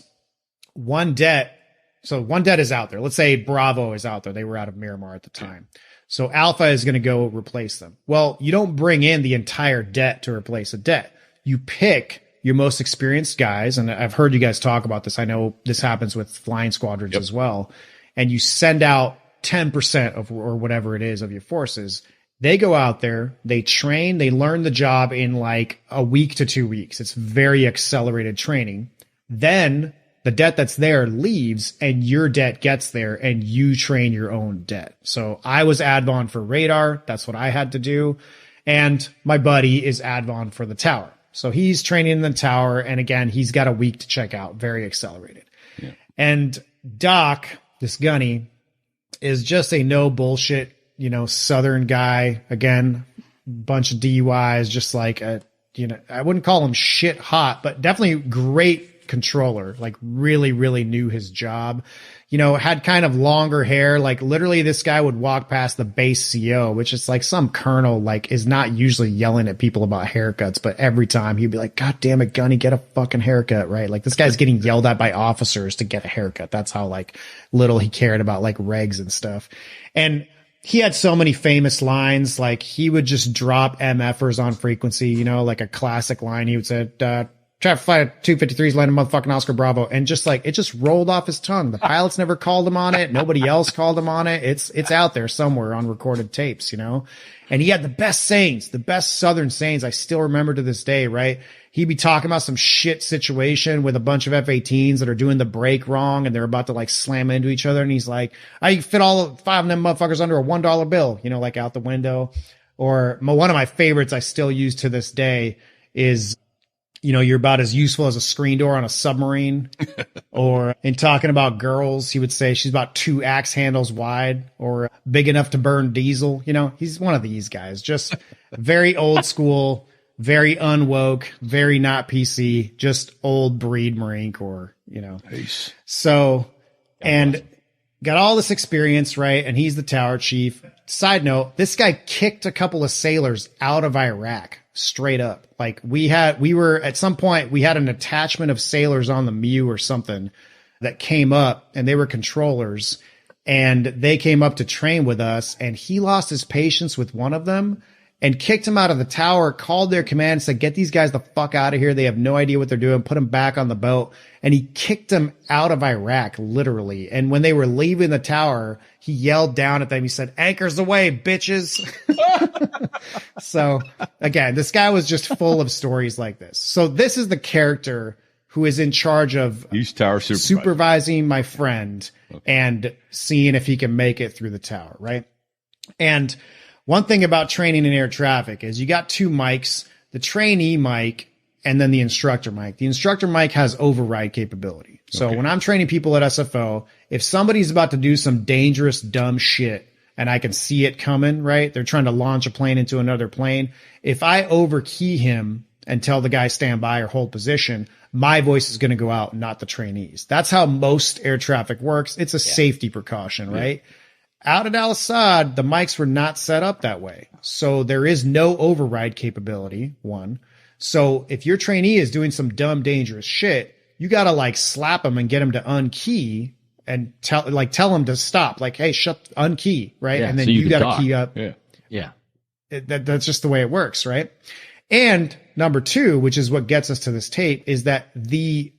one debt is out there. Let's say Bravo is out there. They were out of Miramar at the time. So Alpha is going to go replace them. Well, you don't bring in the entire debt to replace a debt. You pick your most experienced guys, and I've heard you guys talk about this. I know this happens with flying squadrons as well. And you send out 10% of, or whatever it is, of your forces. They go out there, they train, they learn the job in like a week to 2 weeks. It's very accelerated training. Then the debt that's there leaves and your debt gets there and you train your own debt. So I was Advon for radar. That's what I had to do. And my buddy is Advon for the tower. So he's training in the tower. And again, he's got a week to check out, very accelerated. Yeah. And Doc, this gunny, is just a no bullshit, you know, Southern guy. Again, bunch of DUIs, just like a, you know, I wouldn't call him shit hot, but definitely great controller, like really, really knew his job. You know, had kind of longer hair. Like literally this guy would walk past the base CO, which is like some colonel, like is not usually yelling at people about haircuts, but every time he'd be like, God damn it, Gunny, get a fucking haircut, right? Like this guy's getting yelled at by officers to get a haircut. That's how like little he cared about like regs and stuff. And he had so many famous lines. Like he would just drop MFers on frequency, you know, like a classic line. He would say, traffic flight at 253's landing motherfucking Oscar Bravo. And just like, it just rolled off his tongue. The pilots never called him on it. Nobody else called him on it. It's out there somewhere on recorded tapes, you know? And he had the best sayings, the best Southern sayings I still remember to this day, right? He'd be talking about some shit situation with a bunch of F-18s that are doing the brake wrong and they're about to like slam into each other. And he's like, I fit all 5 of them motherfuckers under a $1 bill, you know, like out the window. Or one of my favorites I still use to this day is, you know, you're about as useful as a screen door on a submarine. Or in talking about girls, he would say she's about 2 axe handles wide or big enough to burn diesel. You know, he's one of these guys, just very old school, very unwoke, very not PC, just old breed Marine Corps, you know. Nice. So, and got all this experience, right? And he's the tower chief. Side note, this guy kicked a couple of sailors out of Iraq straight up. Like we were at some point, we had an attachment of sailors on the Mew or something that came up and they were controllers and they came up to train with us and he lost his patience with one of them and kicked him out of the tower, called their command, said, get these guys the fuck out of here. They have no idea what they're doing. Put them back on the boat. And he kicked them out of Iraq, literally. And when they were leaving the tower, he yelled down at them. He said, anchors away, bitches. So again, this guy was just full of stories like this. So this is the character who is in charge of supervising my friend and seeing if he can make it through the tower, right? And one thing about training in air traffic is you got 2 mics, the trainee mic and then the instructor mic. The instructor mic has override capability. So when I'm training people at SFO, if somebody's about to do some dangerous, dumb shit and I can see it coming, right? They're trying to launch a plane into another plane. If I overkey him and tell the guy stand by or hold position, my voice is going to go out, not the trainees. That's how most air traffic works. It's a safety precaution, right? Out at Al Assad, the mics were not set up that way. So there is no override capability, one. So if your trainee is doing some dumb, dangerous shit, you got to like slap him and get him to unkey and tell him to stop. Like, hey, unkey, right? Yeah, and then so you got talk. to key up. Yeah. That's just the way it works, right? And number 2, which is what gets us to this tape, is that the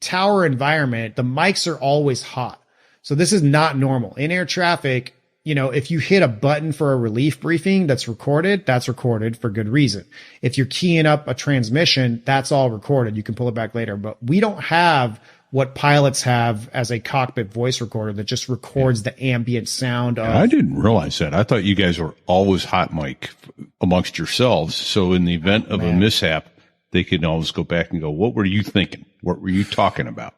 tower environment, the mics are always hot. So this is not normal. In air traffic, you know, if you hit a button for a relief briefing that's recorded for good reason. If you're keying up a transmission, that's all recorded. You can pull it back later. But we don't have what pilots have as a cockpit voice recorder that just records the ambient sound of. I didn't realize that. I thought you guys were always hot mic amongst yourselves. So in the event of a mishap, they could always go back and go, what were you thinking? What were you talking about?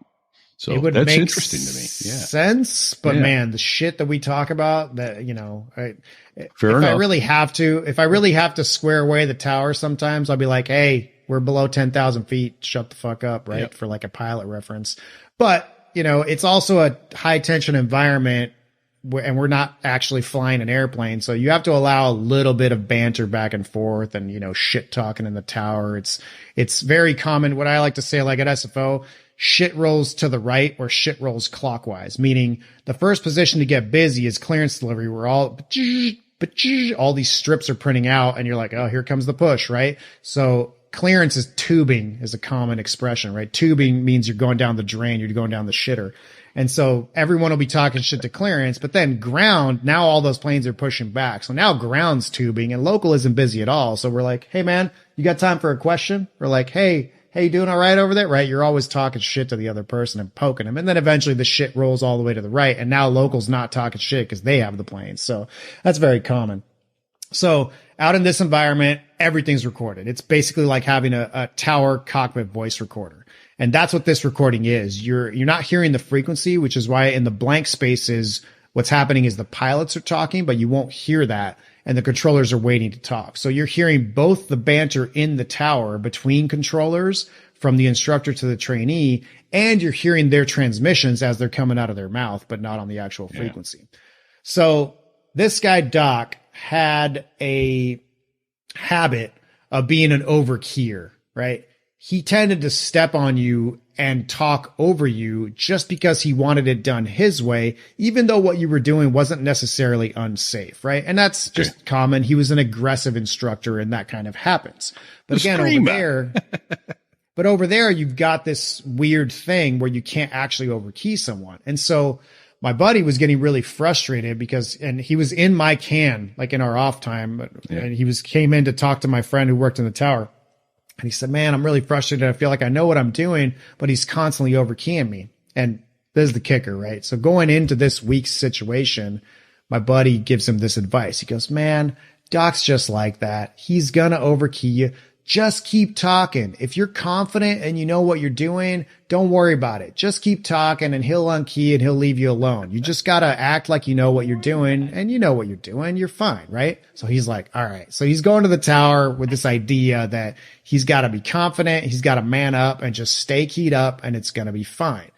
So it would that's make interesting to me. Yeah. Sense, but man, the shit that we talk about that, you know, if enough. I really have to square away the tower, sometimes I'll be like, hey, we're below 10,000 feet. Shut the fuck up. Right. Yep. For like a pilot reference. But you know, it's also a high tension environment and we're not actually flying an airplane. So you have to allow a little bit of banter back and forth and, you know, shit talking in the tower. It's very common. What I like to say, like at SFO, shit rolls to the right or shit rolls clockwise, meaning the first position to get busy is clearance delivery. We're all these strips are printing out and you're like, oh, here comes the push, right? So clearance is tubing is a common expression, right? Tubing means you're going down the drain, you're going down the shitter. And so everyone will be talking shit to clearance, but then ground, now all those planes are pushing back. So now ground's tubing and local isn't busy at all. So we're like, hey man, you got time for a question? We're like, hey, you doing all right over there? Right. You're always talking shit to the other person and poking them. And then eventually the shit rolls all the way to the right. And now local's not talking shit because they have the planes. So that's very common. So out in this environment, everything's recorded. It's basically like having a tower cockpit voice recorder. And that's what this recording is. You're not hearing the frequency, which is why in the blank spaces, what's happening is the pilots are talking, but you won't hear that. And the controllers are waiting to talk. So you're hearing both the banter in the tower between controllers from the instructor to the trainee, and you're hearing their transmissions as they're coming out of their mouth, but not on the actual frequency. So this guy, Doc, had a habit of being an overkeyer, right? He tended to step on you and talk over you just because he wanted it done his way, even though what you were doing wasn't necessarily unsafe, right? And that's just common. He was an aggressive instructor and that kind of happens. But again, over there, But over there, you've got this weird thing where you can't actually overkey someone. And so my buddy was getting really frustrated and he was in my can, like in our off time, and he came in to talk to my friend who worked in the tower. And he said, man, I'm really frustrated. I feel like I know what I'm doing, but he's constantly overkeying me. And this is the kicker, right? So going into this week's situation, my buddy gives him this advice. He goes, man, Doc's just like that. He's going to overkey you. Just keep talking. If you're confident and you know what you're doing, don't worry about it. Just keep talking and he'll unkey and he'll leave you alone. You just got to act like you know what you're doing, and you know what you're doing. You're fine, right? So he's like, all right. So he's going to the tower with this idea that he's got to be confident. He's got to man up and just stay keyed up, and it's going to be fine.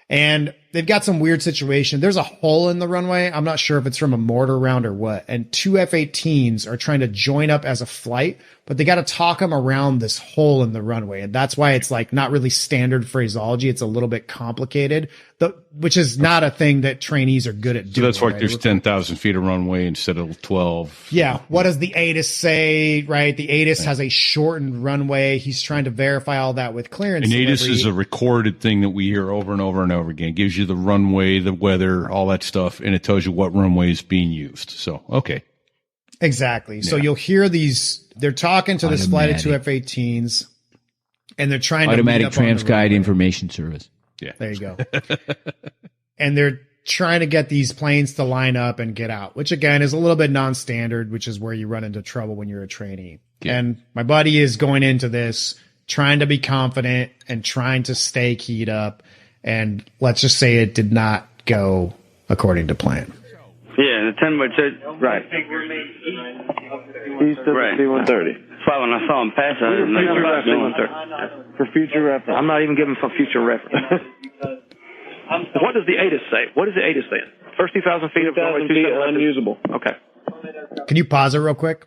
And they've got some weird situation. There's a hole in the runway. I'm not sure if it's from a mortar round or what. And 2 F-18s are trying to join up as a flight, but they got to talk them around this hole in the runway. And that's why it's like not really standard phraseology. It's a little bit complicated, which is not a thing that trainees are good at doing. So that's like right? there's 10,000 feet of runway instead of 12. Yeah. What does the ATIS say, right? The ATIS has a shortened runway. He's trying to verify all that with clearance. And ATIS is a recorded thing that we hear over and over and over again. It gives you the runway, the weather, all that stuff, and it tells you what runway is being used. So, okay. Exactly. So you'll hear they're talking to this flight of 2 F-18s, and they're trying to automatic Transguide Information Service. Yeah. There you go. And they're trying to get these planes to line up and get out, which again is a little bit non-standard, which is where you run into trouble when you're a trainee. Yeah. And my buddy is going into this trying to be confident and trying to stay keyed up. And let's just say it did not go according to plan. Yeah, the 10x2. Right. East of the C-130. That's why when I saw him pass, I didn't know C-130. For future reference. I'm not even giving for future reference. What does the ATIS say? What is the ATIS saying? First 2,000 feet of runway 27 unusable. Okay. Can you pause it real quick?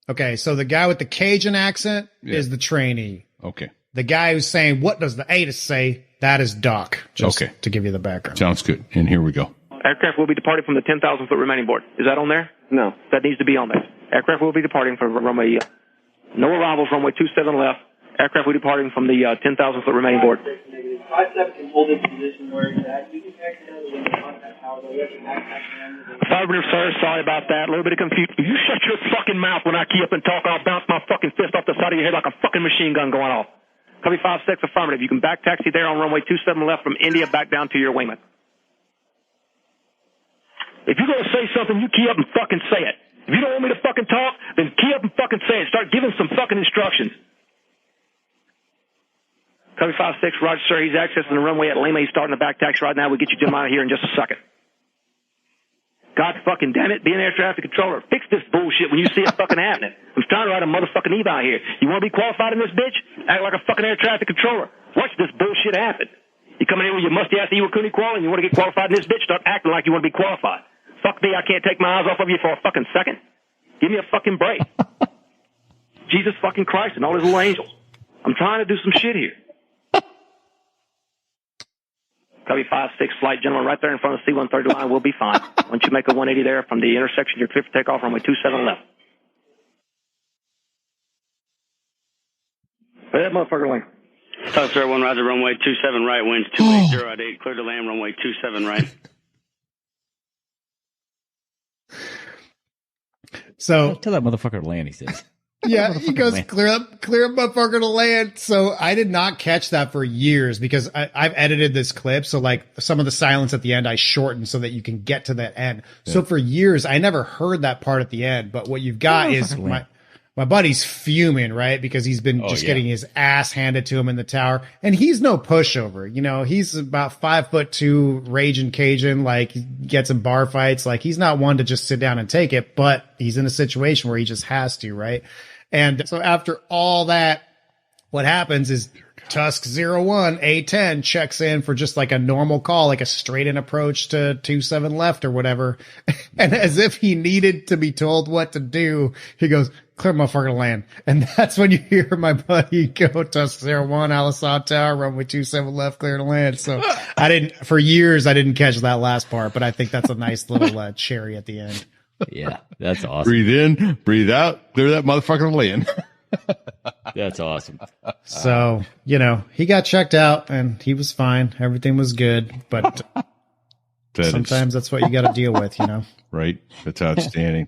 Okay, so the guy with the Cajun accent is the trainee. Okay. The guy who's saying, what does the ATIS say? That is Doc. Just to give you the background. Sounds good. And here we go. Aircraft will be departing from the 10,000 foot remaining board. Is that on there? No. That needs to be on there. Aircraft will be departing from runway. No arrivals, runway 27 left. Aircraft will be departing from the 10,000 foot remaining board. 57 can hold its position where it's at. You can exit out the window contact power, though. You have to Affirmative, sir. Sorry about that. A little bit of confusion. You shut your fucking mouth when I key up and talk. I'll bounce my fucking fist off the side of your head like a fucking machine gun going off. Copy 5-6, affirmative. You can back taxi there on runway 27 left from India back down to your wingman. If you're going to say something, you key up and fucking say it. If you don't want me to fucking talk, then key up and fucking say it. Start giving some fucking instructions. Copy 5-6, roger, sir. He's accessing the runway at Lima. He's starting the back taxi right now. We'll get you Jim out of here in just a second. God fucking damn it, be an air traffic controller. Fix this bullshit when you see it fucking happening. I'm trying to write a motherfucking eval here. You want to be qualified in this bitch? Act like a fucking air traffic controller. Watch this bullshit happen. You come in here with your musty ass Iwakuni qual and you want to get qualified in this bitch, start acting like you want to be qualified. Fuck me, I can't take my eyes off of you for a fucking second. Give me a fucking break. Jesus fucking Christ and all his little angels. I'm trying to do some shit here. Copy 5-6, flight gentlemen, right there in front of the C-130 line. We'll be fine. Once you make a 180 there from the intersection, you're clear for takeoff, runway 27 left. Hey, that motherfucker lane. Oh, sir, 1 roger, runway 27 right, winds 280 at 8, clear to land, runway 27 right. So tell that motherfucker to land, he says. Yeah, he goes, clear up motherfucker to land. So I did not catch that for years because I've edited this clip. So like some of the silence at the end, I shortened so that you can get to that end. Yeah. So for years, I never heard that part at the end. But what you've got is my buddy's fuming, right? Because he's been getting his ass handed to him in the tower. And he's no pushover. You know, he's about 5'2", raging Cajun, like he gets in bar fights. Like he's not one to just sit down and take it, but he's in a situation where he just has to, right? And so after all that, what happens is Tusk 01 A10 checks in for just like a normal call, like a straight in approach to 27 left or whatever. And as if he needed to be told what to do, he goes, clear motherfucker to land. And that's when you hear my buddy go Tusk 01, Alisal Tower, runway 27 left, clear to land. So for years, I didn't catch that last part, but I think that's a nice little cherry at the end. Yeah, that's awesome. Breathe in, breathe out, clear that motherfucker to land. That's awesome. So, he got checked out and he was fine. Everything was good. But sometimes that's what you got to deal with, Right. That's outstanding.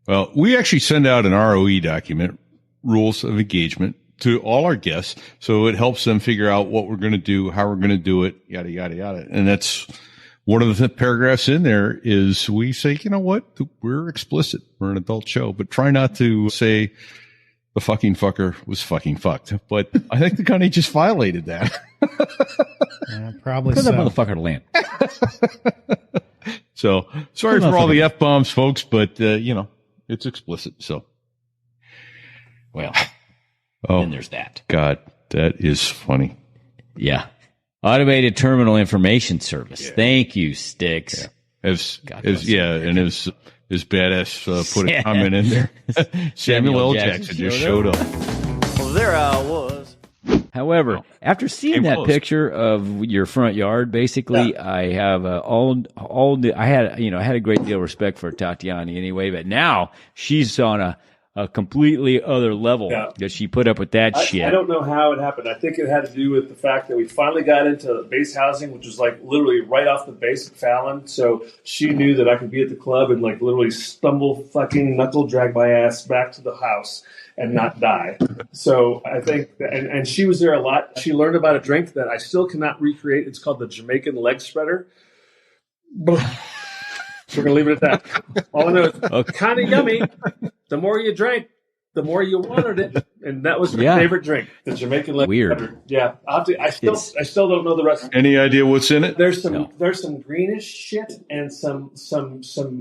Well, we actually send out an ROE document, rules of engagement, to all our guests. So it helps them figure out what we're going to do, how we're going to do it, yada, yada, yada. And that's one of the paragraphs in there is we say, you know what? We're explicit. We're an adult show, but try not to say the fucking fucker was fucking fucked. But I think the county just violated that. Probably Put so. that motherfucker to land. So sorry for all the F-bombs, folks, but, it's explicit. So, well, and there's that. God, that is funny. Yeah. Automated Terminal Information Service. Yeah. Thank you, Sticks. Yeah. As badass put a comment in there. Samuel L. Jackson just showed up. Well, there I was. However, after seeing that picture of your front yard, basically, I have I had a great deal of respect for Tatiana anyway, but now she's on a completely other level that she put up with that shit. I don't know how it happened. I think it had to do with the fact that we finally got into base housing, which was like literally right off the base at Fallon. So she knew that I could be at the club and like literally stumble fucking knuckle drag my ass back to the house and not die. So I think, and she was there a lot. She learned about a drink that I still cannot recreate. It's called the Jamaican leg spreader. So we're going to leave it at that. All I know is kind of yummy. The more you drank, the more you wanted it. And that was my favorite drink, the Jamaican leg spreader. Yeah. I still don't know the rest. Any idea what's in it? There's some greenish shit and some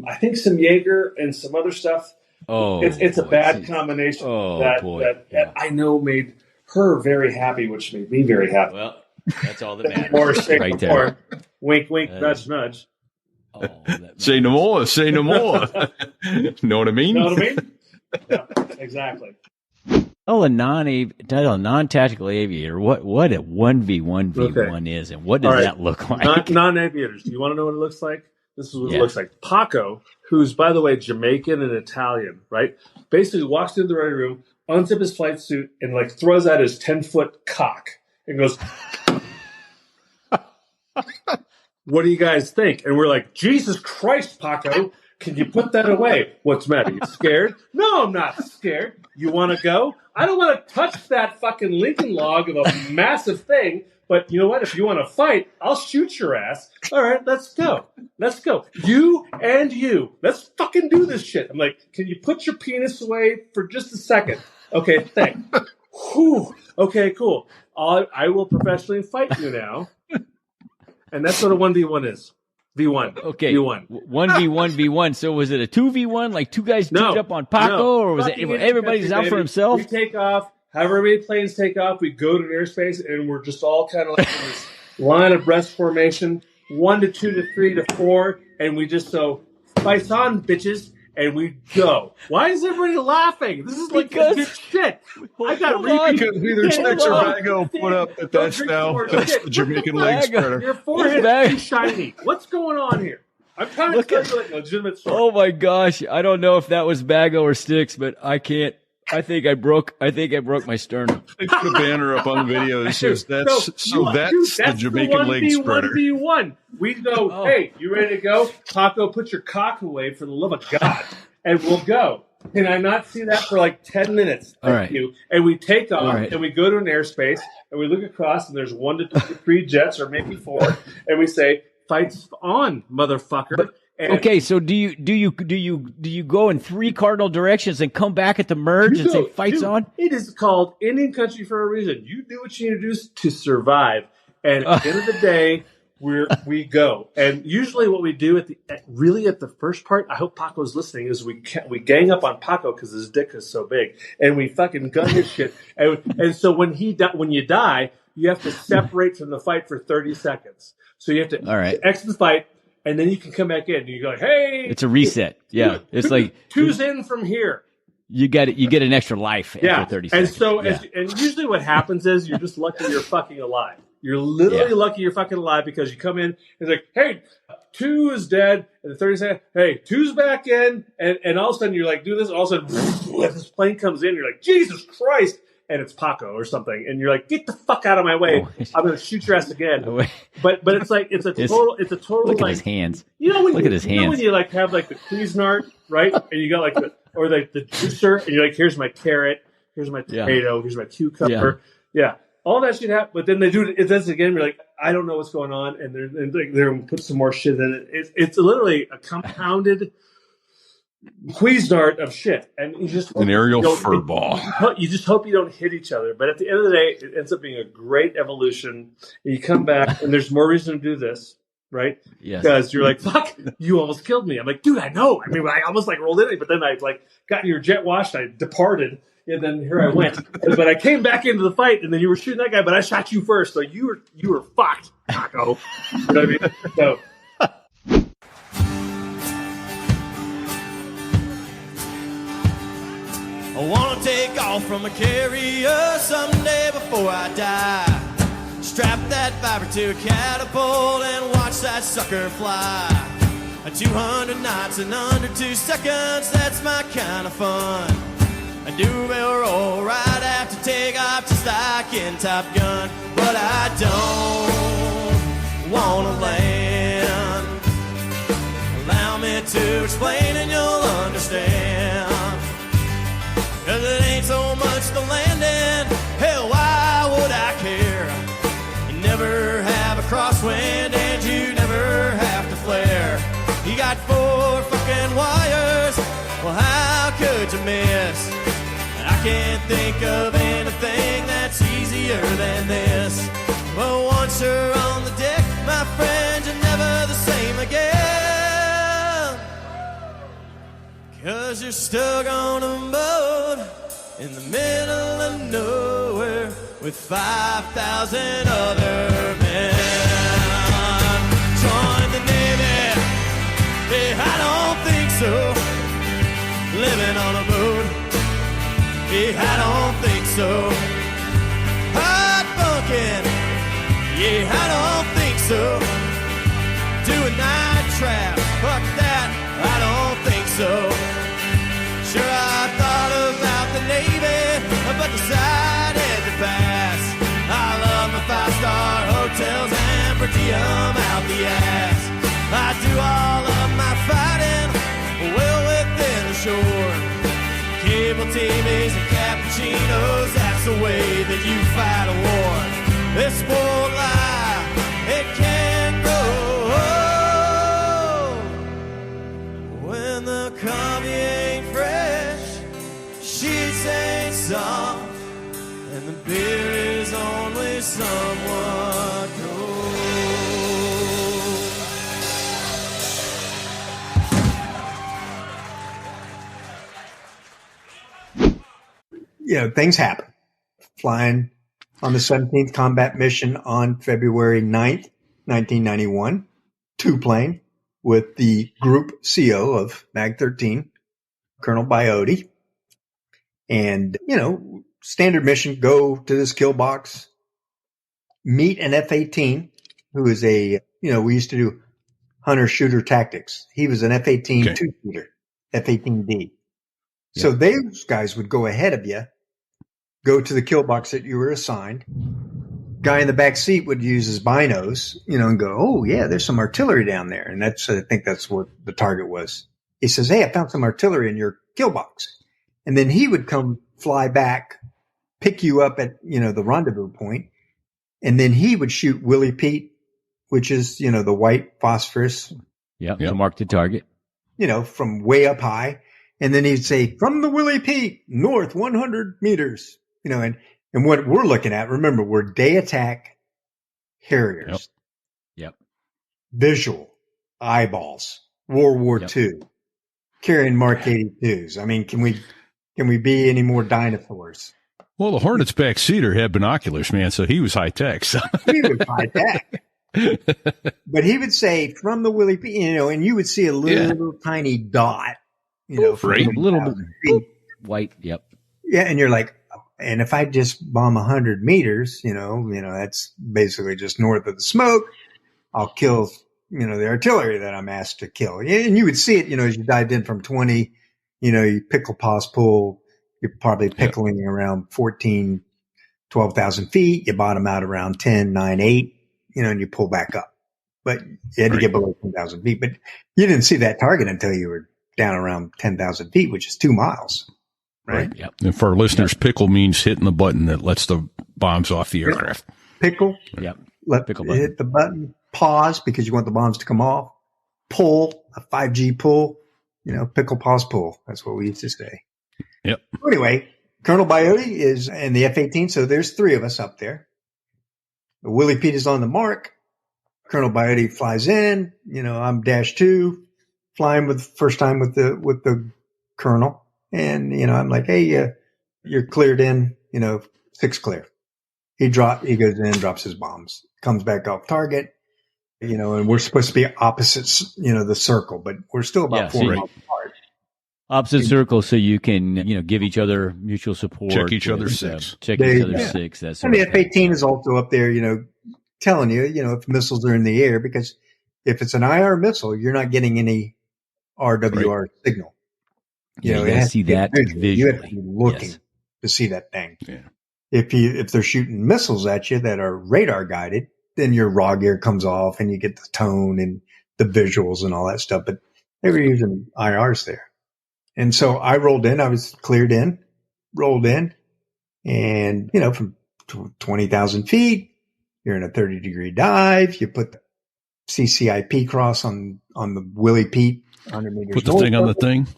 I think some Jaeger and some other stuff. Oh, it's a bad combination that I know made her very happy, which made me very happy. Well, that's all that matters. More shake right there. Wink, wink, nudge, nudge. Oh, say no more. Say no more. Know what I mean? Know what I mean? Yeah, exactly. Oh, a non-tactical aviator. What a 1v1 V1 is, and what does that look like? Non-aviators. Do you want to know what it looks like? This is what it looks like. Paco, who's, by the way, Jamaican and Italian, right? Basically walks into the ready room, unzips his flight suit, and like throws out his 10-foot cock and goes, "What do you guys think?" And we're like, "Jesus Christ, Paco, can you put that away?" "What's the matter? You scared?" "No, I'm not scared." "You want to go?" "I don't want to touch that fucking Lincoln log of a massive thing. But you know what? If you want to fight, I'll shoot your ass." "All right, let's go. Let's go. You and you. Let's fucking do this shit." I'm like, "Can you put your penis away for just a second?" "Okay, thanks." Whew. "Okay, cool. I will professionally fight you now." And that's what a 1v1 is. V1. Okay. V1. 1v1 V1. So was it a 2v1? Like two guys teamed up on Paco, or was it everybody's out for himself? We take off. However many planes take off, we go to an airspace, and we're just all kind of like in this line of breast formation, 1 to 2 to 3 to 4, and we just fights on, bitches, and we go. Why is everybody laughing? This is like good shit. I got because either Sticks or Bago put up that's the Jamaican leg spreader. Your forehead is shiny. What's going on here? I'm trying to tell you like a legitimate story. Oh my gosh. I don't know if that was Bago or Sticks, but I can't. I think I broke my sternum. They put a banner up on the video that says that's the Jamaican leg spreader. 1v1. We go, "Hey, you ready to go? Paco, put your cock away for the love of God." And we'll go. Can I not see that for like 10 minutes? Thank you. And we take off and we go to an airspace and we look across and there's 1 to 2 to 3 jets or maybe 4. And we say, "Fights on, motherfucker." Okay, so do you go in 3 cardinal directions and come back at the merge and say fights on? It is called Indian country for a reason. You do what you need to do to survive, and at the end of the day, we go. And usually, what we do at the first part, I hope Paco's listening, is we gang up on Paco because his dick is so big, and we fucking gun his shit. And so when you die, you have to separate from the fight for 30 seconds. So you have to exit the fight. And then you can come back in and you go, "Hey." It's a reset. Yeah. It's like two's in from here. You get an extra life after 30 seconds. And usually what happens is you're just lucky you're fucking alive. You're literally lucky you're fucking alive because you come in and it's like, "Hey, 2 is dead." And the 30 seconds, "Hey, 2's back in." And all of a sudden you're like, do this. All of a sudden, this plane comes in. You're like, "Jesus Christ." and it's Paco or something, and you're like, get the fuck out of my way! I'm gonna shoot your ass again. But it's like it's a total Look like, at his hands. You know when Look at his hands. Know when you like have like the Cuisinart, right? And you got like the juicer, and you're like, here's my carrot, here's my tomato, here's my cucumber, all that shit happens. But then they do it does it again. You're like, I don't know what's going on, and they're gonna put some more shit in it. It's literally a compounded Cuisinart of shit, and you just an aerial fur ball. You just hope you don't hit each other. But at the end of the day, it ends up being a great evolution. And you come back, and there's more reason to do this. Right? Yes. Because you're like, fuck, you almost killed me. I'm like, dude, I know. I mean, I almost like rolled in it, but then I like got your jet washed. I departed, and then here I went. But I came back into the fight, and then you were shooting that guy, but I shot you first, so you were fucked, Paco. You know what I mean? So. I wanna take off from a carrier someday before I die. Strap that viper to a catapult and watch that sucker fly. 200 knots in under 2 seconds, that's my kind of fun. I do barrel roll right after takeoff, just like in Top Gun. But I don't wanna land. Allow me to explain and you'll understand. 'Cause it ain't so much the landing, hell, why would I care? Never have a crosswind and you never have to flare. You got 4 fucking wires, well how could you miss? I can't think of anything that's easier than this. But once you're on the deck, my friend, you're never the same again. 'Cause you're stuck on a boat in the middle of nowhere with 5,000 other men. Join the Navy? Yeah, I don't think so. Living on a boat? Yeah, I don't think so. Hot bunking? Yeah, I don't think so. Doing night trap? Fuck that, I don't think so. Sure, I thought about the Navy, but decided to pass. I love my 5-star hotels and per diem out the ass. I do all of my fighting well within the shore. Cable TVs and cappuccinos, that's the way that you fight a war. This won't lie, it can go. When the coffee ain't fresh, sheets ain't soft, and the beer is only somewhat cold. Things happen. Flying on the 17th Combat Mission on February 9th, 1991, 2-plane with the Group CO of MAG-13, Colonel Biote. And, standard mission, go to this kill box, meet an F-18, who is we used to do hunter-shooter tactics. He was an F-18 two-shooter, F-18D. Yep. So those guys would go ahead of you, go to the kill box that you were assigned. Guy in the back seat would use his binos, and go, oh, yeah, there's some artillery down there. And I think that's what the target was. He says, hey, I found some artillery in your kill box. And then he would come fly back, pick you up at, the rendezvous point, and then he would shoot Willie Pete, which is, the white phosphorus. Yep. To mark the target. From way up high. And then he'd say, from the Willie Pete, north 100 meters, and what we're looking at, remember, we're day attack Harriers. Yep. Visual, eyeballs, World War II, carrying Mark 82s. I mean, can we be any more dinosaurs? Well, the Hornet's backseater had binoculars, man, so he was high tech. So. He was high tech. But he would say from the Willie Pete, and you would see a little tiny dot, right? A little bit white. Yep. Yeah. And you're like, and if I just bomb 100 meters, that's basically just north of the smoke, I'll kill, the artillery that I'm asked to kill. And you would see it, as you dived in from 20, you pickle, pause, pull, You're probably pickling around 14, 12,000 feet. You bottom out around 10, 9, 8, and you pull back up. But you had to get below 10,000 feet. But you didn't see that target until you were down around 10,000 feet, which is 2 miles. Right? Yep. And for our listeners, pickle means hitting the button that lets the bombs off the aircraft. Pickle. Yep. Hit the button. Pause because you want the bombs to come off. Pull, a 5G pull. Pickle, pause, pull. That's what we used to say. Yep. Anyway, Colonel Biote is in the F-18, so there's 3 of us up there. Willie Pete is on the mark. Colonel Biote flies in. I'm -2, flying first time with the colonel. And, I'm like, hey, you're cleared in, 6 clear. He goes in, drops his bombs, comes back off target, and we're supposed to be opposites, the circle, but we're still about 4 miles apart. Opposite circle, so you can, give each other mutual support. Check each other's six. Check each other's six. That's and the F-18 is also up there, telling you, if missiles are in the air, because if it's an IR missile, you're not getting any RWR signal. You have to see that visually. You have to be looking to see that thing. Yeah. If they're shooting missiles at you that are radar guided, then your raw gear comes off and you get the tone and the visuals and all that stuff. But they were using IRs there. And so I rolled in. I was cleared in, rolled in, and from 20,000 feet, you're in a 30-degree dive. You put the CCIP cross on the Willie Pete 100 meters. Put the thing on the thing.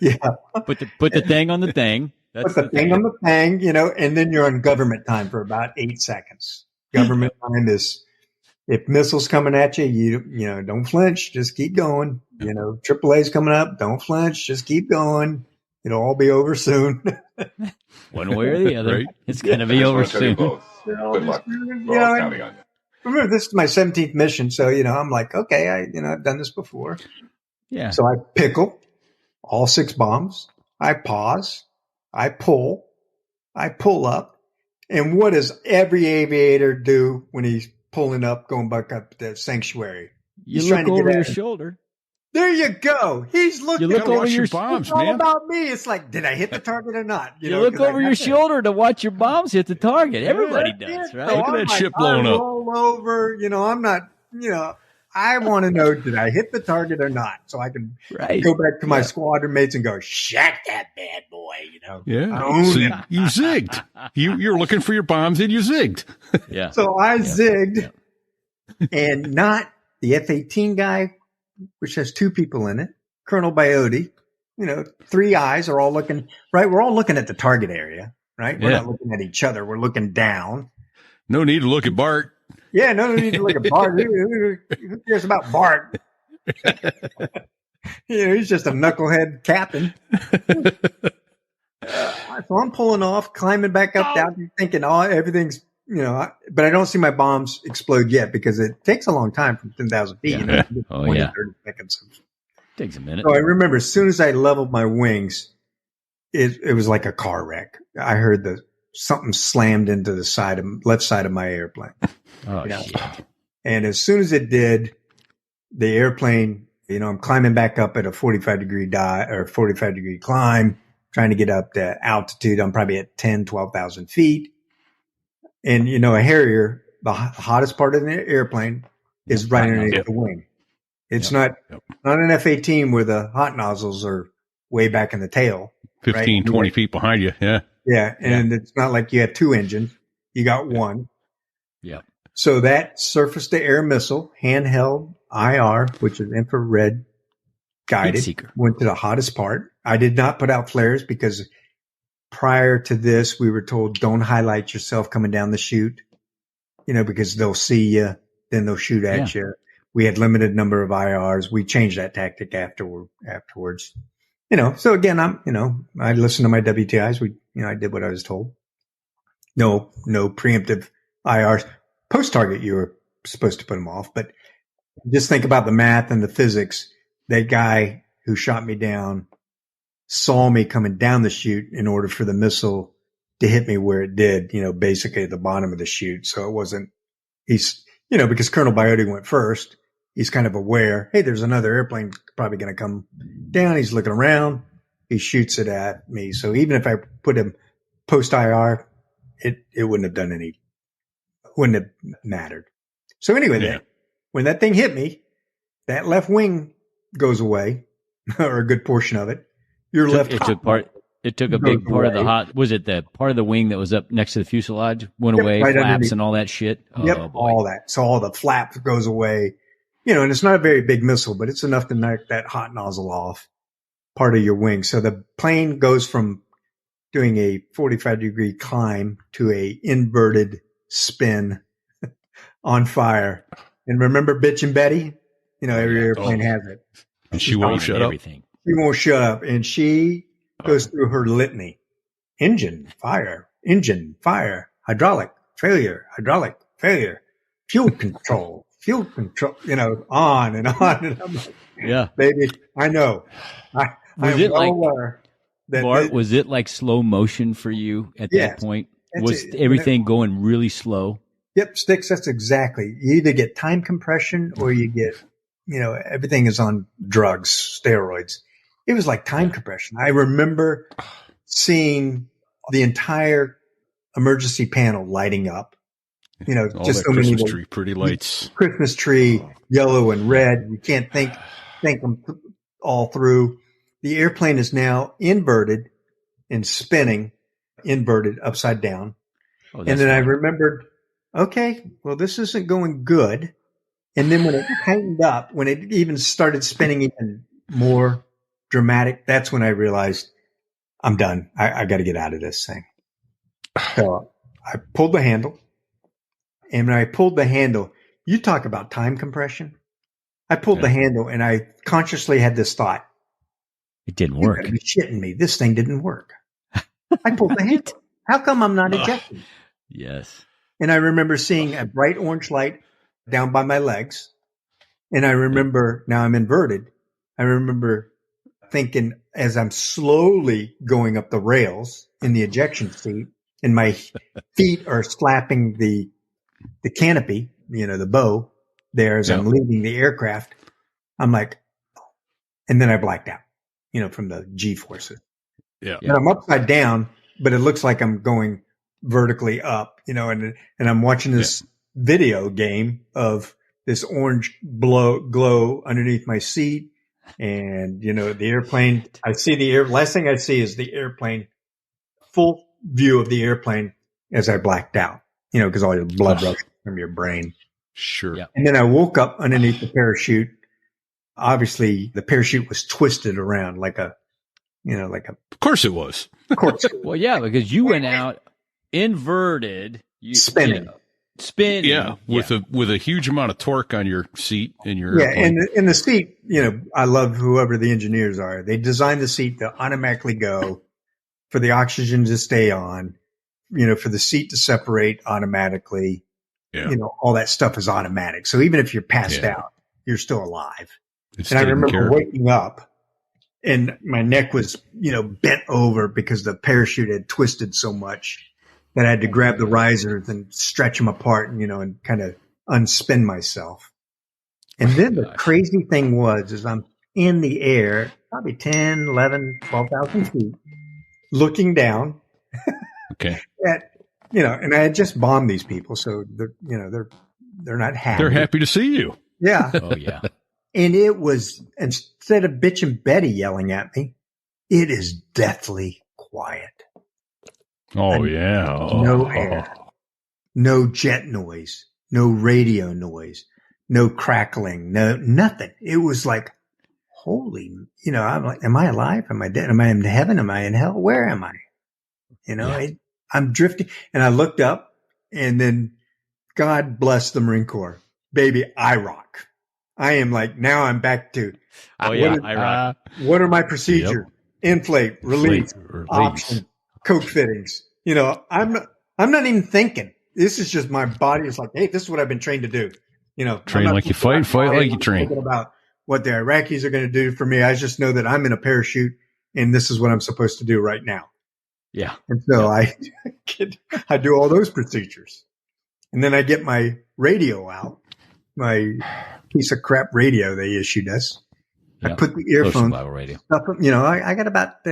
Yeah. Put the thing on the thing. Put the thing on the thing, and then you're on government time for about 8 seconds. Government time is, if missiles coming at you, you don't flinch, just keep going. AAA's coming up, don't flinch, just keep going. It'll all be over soon. One way or the other, right? It's going to be over soon. Good luck. Remember, this is my 17th mission, so I'm like, okay, I've done this before. Yeah. So I pickle all 6 bombs. I pause. I pull up. And what does every aviator do when he's pulling up, going back up the sanctuary? You look over your shoulder. There you go. He's looking. You look over your bombs, it's all about me. It's like, did I hit the target or not? You look over your shoulder to watch your bombs hit the target. Everybody does, right? Look at that ship blowing up. Roll over. I'm not, I want to know, did I hit the target or not? So I can go back to my squadron mates and go, shut that bad boy, Yeah. So you zigged. You're looking for your bombs and you zigged. Yeah. So I zigged and not the F-18 guy, which has 2 people in it, Colonel Biote, 3 eyes are all looking, right? We're all looking at the target area, right? We're not looking at each other. We're looking down. No need to look at Bart. Yeah, no need to look at Bart. Who cares about Bart? He's just a knucklehead captain. So I'm pulling off, climbing back up, down, thinking, everything's, but I don't see my bombs explode yet because it takes a long time from 10,000 feet. Yeah. 20, 30 seconds. Takes a minute. So I remember as soon as I leveled my wings, it was like a car wreck. I heard something slammed into the left side of my airplane. Oh, shit. And as soon as it did, the airplane, I'm climbing back up at a 45-degree 45-degree climb, trying to get up to altitude. I'm probably at 10, 12,000 feet. And, a Harrier, the hottest part of the airplane is right underneath the wing. It's not an F-18 where the hot nozzles are way back in the tail. 15, 20 feet behind you. Yeah. Yeah. And it's not like you have 2 engines. You got 1. Yeah. So that surface-to-air missile, handheld IR, which is infrared guided, went to the hottest part. I did not put out flares because prior to this, we were told don't highlight yourself coming down the chute, because they'll see you, then they'll shoot at you. We had limited number of IRs. We changed that tactic afterwards. So again, I listened to my WTIs. I did what I was told. No preemptive IRs. Post target, you were supposed to put them off, but just think about the math and the physics. That guy who shot me down saw me coming down the chute in order for the missile to hit me where it did, basically at the bottom of the chute. So it wasn't, because Colonel Biote went first, he's kind of aware, hey, there's another airplane probably going to come down. He's looking around. he shoots it at me. So even if I put him post IR, it wouldn't have mattered. So anyway, then, when that thing hit me, that left wing goes away, or a good portion of it. It took a big part of the hot. Was it the part of the wing that was up next to the fuselage went away, right flaps underneath. And all that shit? Yep, all that. So all the flap goes away. And it's not a very big missile, but it's enough to knock that hot nozzle off part of your wing. So the plane goes from doing a 45-degree climb to a inverted spin on fire. And remember Bitch and Betty? Every airplane has it. And she won't shut up. She won't shut up. And she goes through her litany. Engine, fire, hydraulic, failure, fuel control, on and on. And I'm like, yeah, baby, I know. Was it like slow motion for you at that point? Was everything going really slow? Yep, Sticks, that's exactly. You either get time compression or you get, everything is on drugs, steroids. It was like time compression. I remember seeing the entire emergency panel lighting up. All just that so many Christmas tree, pretty lights. Christmas tree, yellow and red. You can't think them all through. The airplane is now inverted and spinning, inverted upside down. And then I remembered, okay, well, this isn't going good. And then when it tightened up, when it even started spinning even more dramatic, that's when I realized I'm done. I got to get out of this thing. So I pulled the handle. And when I pulled the handle, you talk about time compression. I pulled the handle and I consciously had this thought. It didn't work. You gotta be shitting me. This thing didn't work. I pulled the handle. How come I'm not ejecting? Yes. And I remember seeing a bright orange light down by my legs. And I remember, now I'm inverted. I remember thinking as I'm slowly going up the rails in the ejection seat and my feet are slapping the canopy, the bow there as I'm leaving the aircraft. I'm like, and then I blacked out, from the G forces. Yeah. And I'm upside down, but it looks like I'm going vertically up, and I'm watching this video game of this orange glow underneath my seat. And, the airplane, last thing I see is the airplane, full view of the airplane as I blacked out, because all your blood rushed from your brain. Sure. Yeah. And then I woke up underneath the parachute. Obviously the parachute was twisted around like a. Of course it was. Of course. Well, yeah, because you went out inverted, spinning. Yeah, with a huge amount of torque on your seat in your airplane. And in the seat, I love whoever the engineers are. They designed the seat to automatically go, for the oxygen to stay on, for the seat to separate automatically. Yeah. All that stuff is automatic. So even if you're passed out, you're still alive. And I remember waking up and my neck was, bent over because the parachute had twisted so much that I had to grab the risers and stretch them apart and, and kind of unspin myself. And then the crazy thing is I'm in the air, probably 10, 11, 12,000 feet, looking down. Okay. And I had just bombed these people. So they're not happy. They're happy to see you. Yeah. Oh yeah. And it was, instead of Bitch and Betty yelling at me, it is deathly quiet. Oh, yeah. No air, no jet noise, no radio noise, no crackling, no nothing. It was like, holy, I'm like, am I alive? Am I dead? Am I in heaven? Am I in hell? Where am I? I'm drifting. And I looked up and then God bless the Marine Corps. Baby, I rock. I am like, now I'm back to, I rock. What are my procedures? Yep. Inflate, release, option, coke fittings. I'm not even thinking. This is just my body is like, hey, this is what I've been trained to do. Train like you fight like you train. Thinking about what the Iraqis are going to do for me. I just know that I'm in a parachute and this is what I'm supposed to do right now. Yeah. And so I do all those procedures. And then I get my radio out, my piece of crap radio they issued us. I put the earphones. Bible radio. Up, I got about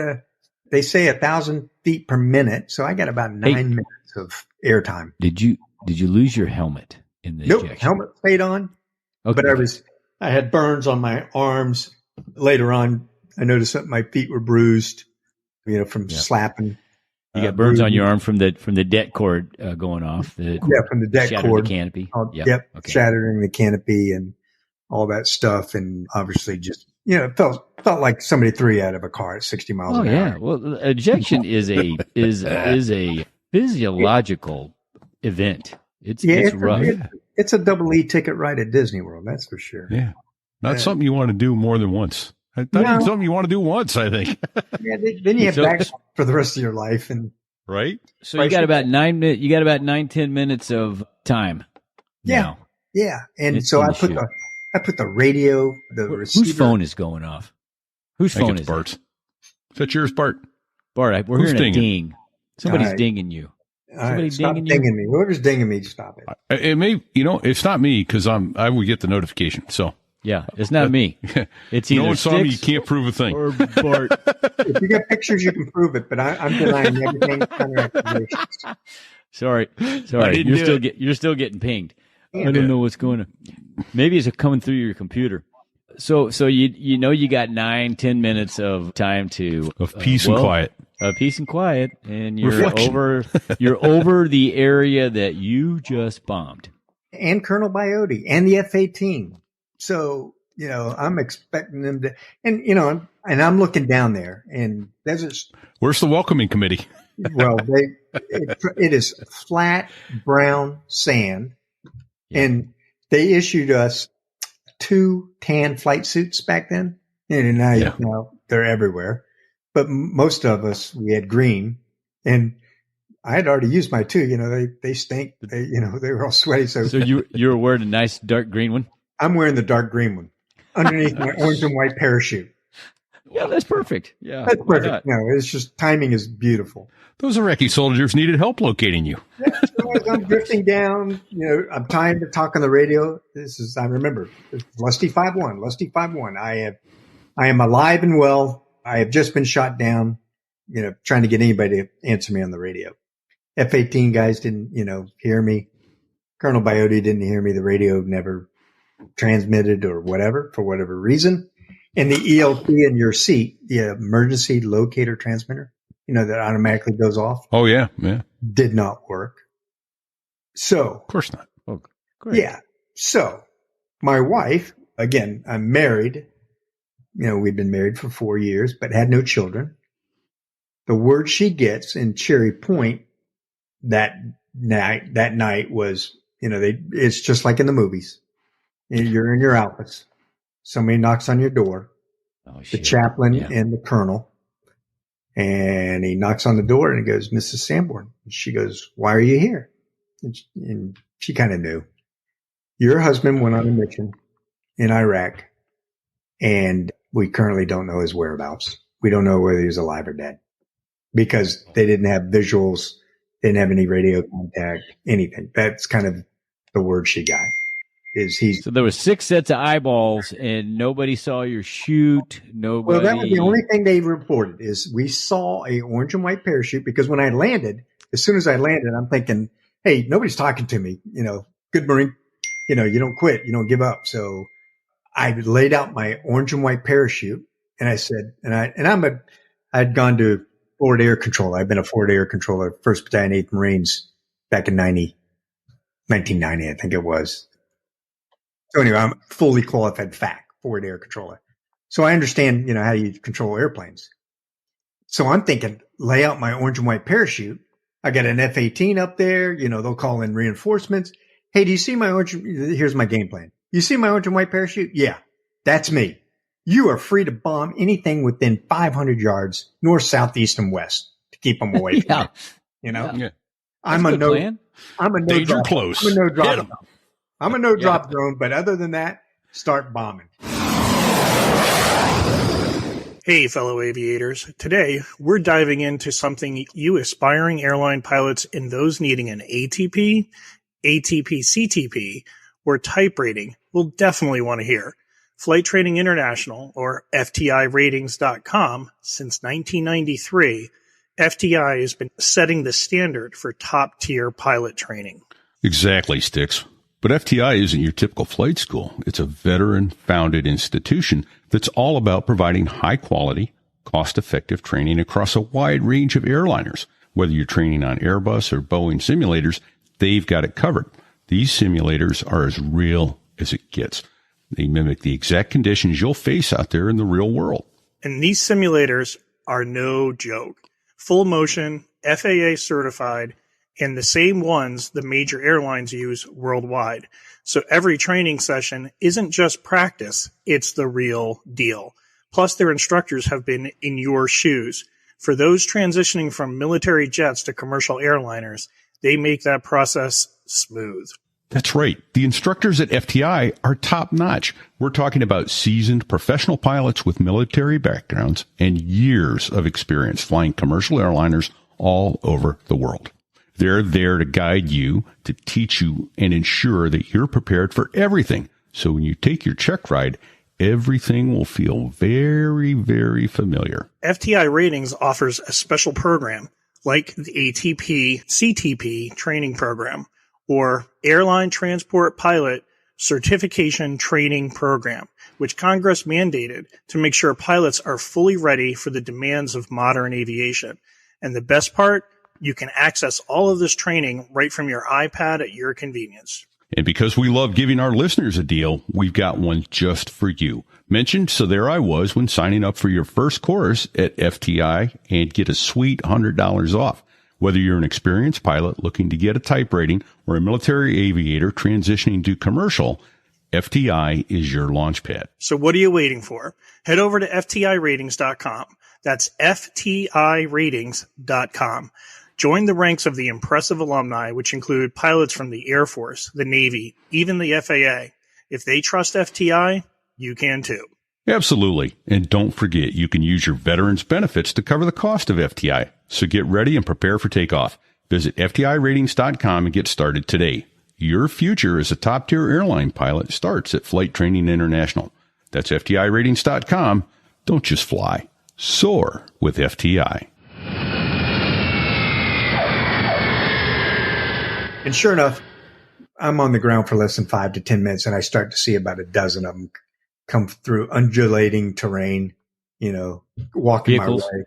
they say 1,000 feet per minute, so I got about 9 minutes of airtime. Did you lose your helmet in the Nope, ejection? helmet stayed on. Okay. But I had burns on my arms. Later on, I noticed that my feet were bruised, from slapping. You got burns on your arm from the det cord going off. From the det cord. The canopy. Yep. Okay. Shattering the canopy and all that stuff, and obviously just it felt like somebody threw you out of a car at 60 miles an hour. Well, ejection is a physiological event. It's rough. It's a double E ticket ride at Disney World, that's for sure. Yeah, not something you want to do more than once. I thought it's something you want to do once, I think. Then you have back for the rest of your life, and right. So you got about 9 minutes. You got about 9-10 minutes of time. Now. Yeah. And so I put the radio, the receiver. Whose phone is going off? Whose phone is Bart's? Is that yours, Bart? Bart, we're hearing a ding. Somebody's dinging you. Somebody's dinging me. Whoever's dinging me, stop it. It may, it's not me because I would get the notification. So. Yeah, it's not me. It's either no one saw me. You can't prove a thing. Or Bart. If you got pictures, you can prove it. But I'm denying everything. Sorry. You're still getting pinged. I don't know what's going on. Maybe it's coming through your computer. So you got 9-10 minutes of time of peace and quiet. Peace and quiet, and you're Reflection. you're over the area that you just bombed. And Colonel Biote and the F-18. So, I'm expecting them to, and I'm looking down there, and where's the welcoming committee? Well, it is flat brown sand, and they issued us 2 tan flight suits back then, and now they're everywhere. But most of us, we had green, and I had already used my 2. They stink. They were all sweaty. So you were wearing a nice dark green one. I'm wearing the dark green one underneath my orange and white parachute. Yeah, that's perfect. Yeah, that's perfect. No, it's just timing is beautiful. Those Iraqi soldiers needed help locating you. So as I'm drifting down, I'm trying to talk on the radio. I remember Lusty 5-1, Lusty 5-1. I am alive and well. I have just been shot down. Trying to get anybody to answer me on the radio. F-18 guys didn't, hear me. Colonel Biote didn't hear me. The radio never transmitted or whatever, for whatever reason. And the ELT in your seat, the emergency locator transmitter, that automatically goes off. Oh, yeah. Did not work. So. Of course not. Oh, great. Yeah. So my wife, again, I'm married. We've been married for 4 years, but had no children. The word she gets in Cherry Point that night was, it's just like in the movies. You're in your office. Somebody knocks on your door, the chaplain and the colonel, and he knocks on the door and he goes, "Mrs. Sanborn." And she goes, "Why are you here?" And she kind of knew. Your husband went on a mission in Iraq, and we currently don't know his whereabouts. We don't know whether he's alive or dead because they didn't have visuals, didn't have any radio contact, anything. That's kind of the word she got. So there was 6 sets of eyeballs, and nobody saw your shoot. Nobody. Well, that was the only thing they reported is we saw a orange and white parachute because when I landed, as soon as I landed, I'm thinking, hey, nobody's talking to me. Good Marine. You don't quit. You don't give up. So I laid out my orange and white parachute, and I said, I'd gone to forward air control. I've been a forward air controller, 1st Battalion, 8th Marines back in 1990, I think it was. So anyway, I'm fully qualified FAC, forward air controller. So I understand, how you control airplanes. So I'm thinking, lay out my orange and white parachute. I got an F-18 up there. They'll call in reinforcements. Hey, do you see my orange? Here's my game plan. You see my orange and white parachute? Yeah, that's me. You are free to bomb anything within 500 yards, north, south, east, and west to keep them away from me. Yeah. I'm a no danger drop. close. I'm a no drop zone. I'm a no drop zone, but other than that, start bombing. Hey, fellow aviators. Today, we're diving into something you aspiring airline pilots and those needing an ATP, ATP-CTP, or type rating will definitely want to hear. Flight Training International, or FTIratings.com, since 1993, FTI has been setting the standard for top-tier pilot training. Exactly, Sticks. But FTI isn't your typical flight school. It's a veteran-founded institution that's all about providing high-quality, cost-effective training across a wide range of airliners. Whether you're training on Airbus or Boeing simulators, they've got it covered. These simulators are as real as it gets. They mimic the exact conditions you'll face out there in the real world. And these simulators are no joke. Full motion, FAA certified, and the same ones the major airlines use worldwide. So every training session isn't just practice, it's the real deal. Plus, their instructors have been in your shoes. For those transitioning from military jets to commercial airliners, they make that process smooth. That's right. The instructors at FTI are top-notch. We're talking about seasoned professional pilots with military backgrounds and years of experience flying commercial airliners all over the world. They're there to guide you, to teach you, and ensure that you're prepared for everything. So when you take your check ride, everything will feel very, very familiar. FTI Ratings offers a special program like the ATP CTP training program or Airline Transport Pilot Certification Training Program, which Congress mandated to make sure pilots are fully ready for the demands of modern aviation. And the best part, you can access all of this training right from your iPad at your convenience. And because we love giving our listeners a deal, we've got one just for you. Mentioned, so there I was when signing up for your first course at FTI and get a sweet $100 off. Whether you're an experienced pilot looking to get a type rating or a military aviator transitioning to commercial, FTI is your launch pad. So what are you waiting for? Head over to FTIratings.com. That's FTIratings.com. Join the ranks of the impressive alumni, which include pilots from the Air Force, the Navy, even the FAA. If they trust FTI, you can too. Absolutely. And don't forget, you can use your veterans benefits to cover the cost of FTI. So get ready and prepare for takeoff. Visit FTIratings.com and get started today. Your future as a top-tier airline pilot starts at Flight Training International. That's FTIratings.com. Don't just fly. Soar with FTI. And sure enough, I'm on the ground for less than 5 to 10 minutes, and I start to see about a dozen of them come through undulating terrain, walking Vehicles. my way.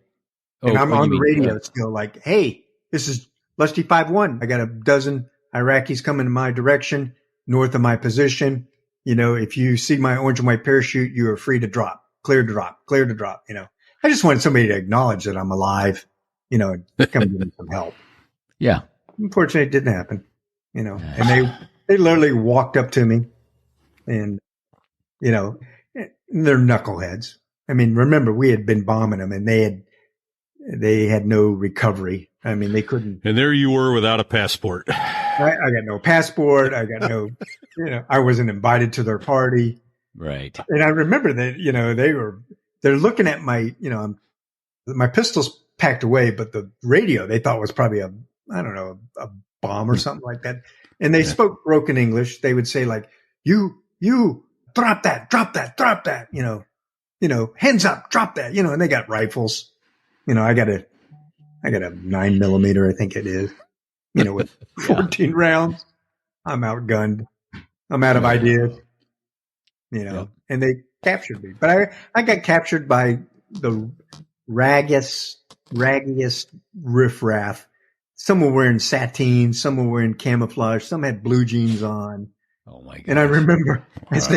And I'm on the radio still like, hey, this is Lusty 5-1. I got a dozen Iraqis coming in my direction, north of my position. If you see my orange and white parachute, you are free to drop, clear to drop. I just wanted somebody to acknowledge that I'm alive, and come give me some help. Yeah. Unfortunately, it didn't happen, and they literally walked up to me and, they're knuckleheads. I mean, remember, we had been bombing them and they had no recovery. I mean, they couldn't. And there you were without a passport. I got no passport. I got no, I wasn't invited to their party. Right. And I remember that, they're looking at my, my pistol's packed away, but the radio they thought was probably a bomb or something like that. And they spoke broken English. They would say like, you drop that, hands up, drop that, and they got rifles. I got a 9mm, I think it is, with 14 rounds. I'm outgunned. I'm out of ideas, and they captured me. But I got captured by the raggiest riffraff. Some were wearing sateen, some were wearing camouflage, some had blue jeans on. Oh my God. And I remember as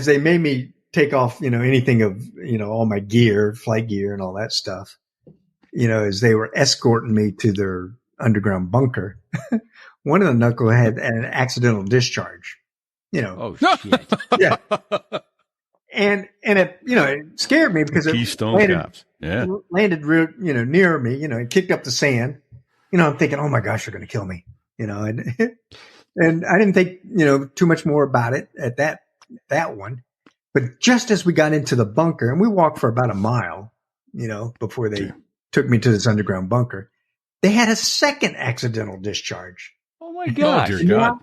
they made me take off, anything of, all my gear, flight gear and all that stuff, as they were escorting me to their underground bunker, one of the knuckleheads had an accidental discharge, Oh, shit. Yeah. And it, it scared me because Keystone Cops. Yeah. Landed real, near me, and kicked up the sand. I'm thinking, oh my gosh, they're going to kill me, and I didn't think, too much more about it at that one. But just as we got into the bunker, and we walked for about a mile, before they took me to this underground bunker, they had a second accidental discharge. Oh my gosh. Oh, dear God.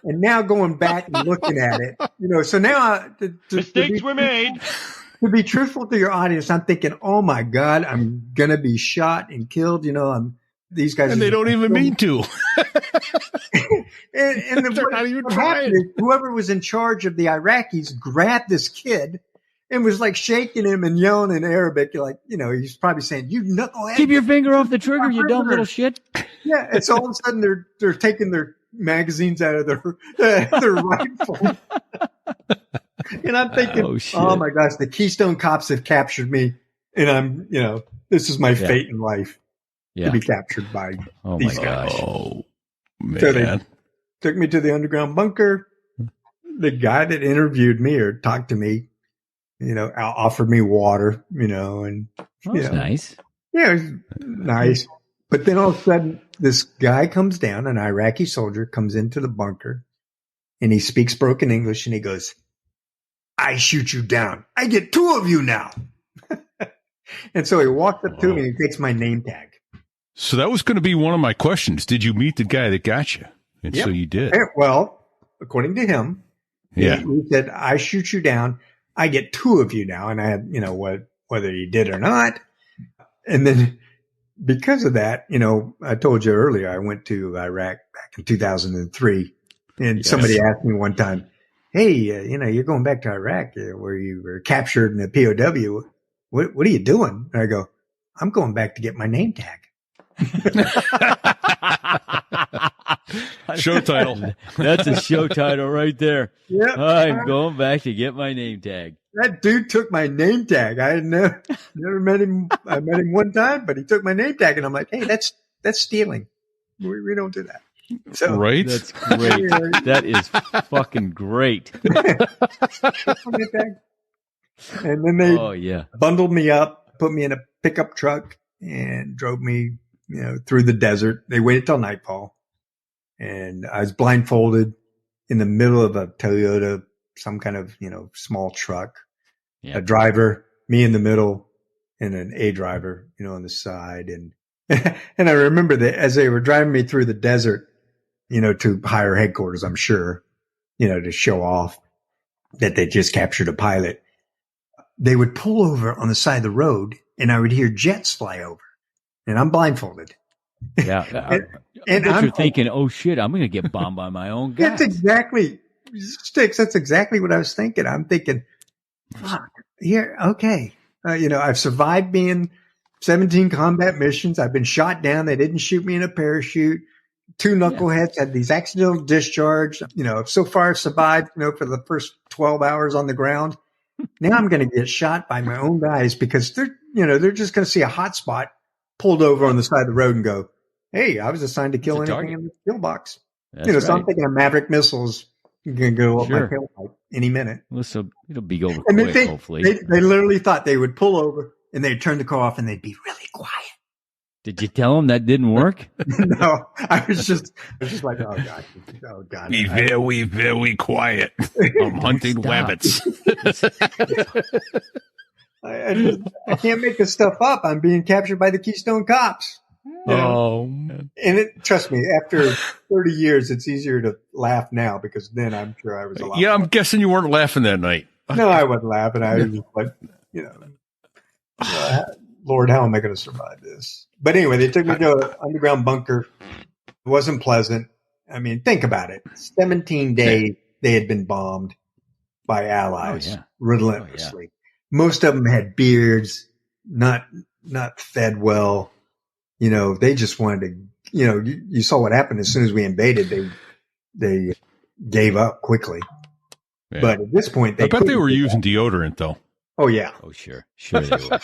And now going back and looking at it, so now mistakes were made. To be truthful to your audience, I'm thinking, oh my God, I'm going to be shot and killed. These guys. And they don't even mean to. and they're not even trying. Whoever was in charge of the Iraqis grabbed this kid and was like shaking him and yelling in Arabic. He's probably saying, "You knucklehead, keep your finger off the trigger, you dumb little shit." Yeah, and so all of a sudden they're taking their magazines out of their rifle. And I'm thinking, oh my gosh, the Keystone Cops have captured me, and I'm, this is my fate in life to be captured by these guys. Oh man! So they took me to the underground bunker. The guy that interviewed me or talked to me, offered me water, and that's nice. Yeah, it was nice. But then all of a sudden, this guy comes down, an Iraqi soldier comes into the bunker, and he speaks broken English, and he goes, "I shoot you down. I get 2 of you now." And so he walked up to me and he takes my name tag. So that was going to be one of my questions. Did you meet the guy that got you? And so you did. Well, according to him, he said, "I shoot you down. I get 2 of you now." And I had, whether he did or not. And then because of that, I told you earlier, I went to Iraq back in 2003. And somebody asked me one time, "Hey, you're going back to Iraq where you were captured in a POW. What are you doing?" And I go, "I'm going back to get my name tag." Show title. That's a show title right there. Yep. I'm going back to get my name tag. That dude took my name tag. I had never met him. I met him one time, but he took my name tag, and I'm like, "Hey, that's stealing. We don't do that." So, right? That's great. That is fucking great. And then they bundled me up, put me in a pickup truck, and drove me, through the desert. They waited till nightfall, and I was blindfolded in the middle of a Toyota, some kind of, small truck, a driver, me in the middle, and an A driver, on the side. And, and I remember that as they were driving me through the desert, to higher headquarters, I'm sure, to show off that they just captured a pilot, they would pull over on the side of the road and I would hear jets fly over, and I'm blindfolded. Yeah. and you're thinking, oh shit, I'm going to get bombed by my own guys. That's exactly, Sticks. That's exactly what I was thinking. I'm thinking, fuck, here, okay. I've survived being 17 combat missions. I've been shot down. They didn't shoot me in a parachute. 2 knuckleheads had these accidental discharge. So far I've survived, for the first 12 hours on the ground. Now I'm going to get shot by my own guys because they're just going to see a hot spot pulled over on the side of the road and go, "Hey, I was assigned to kill anything in the kill box." So I'm thinking of Maverick missiles going to go up my tailpipe any minute. Well, so it'll be over and quick, hopefully. They literally thought they would pull over and they'd turn the car off and they'd be really quiet. Did you tell them that didn't work? No, I was just like, oh God. Be very, very quiet. I'm hunting rabbits. I can't make this stuff up. I'm being captured by the Keystone Cops. Oh, man. And trust me, after 30 years, it's easier to laugh now because then I'm sure I was a lot. Yeah, I'm guessing you weren't laughing that night. No, I wasn't laughing. I was just like, Lord, how am I going to survive this? But anyway, they took me to an underground bunker. It wasn't pleasant. I mean, think about it. 17 days they had been bombed by allies relentlessly. Most of them had beards, not fed well. They just wanted to, you saw what happened as soon as we invaded. They gave up quickly. Yeah. But at this point, I bet they were using deodorant though. Oh yeah. Oh sure they were.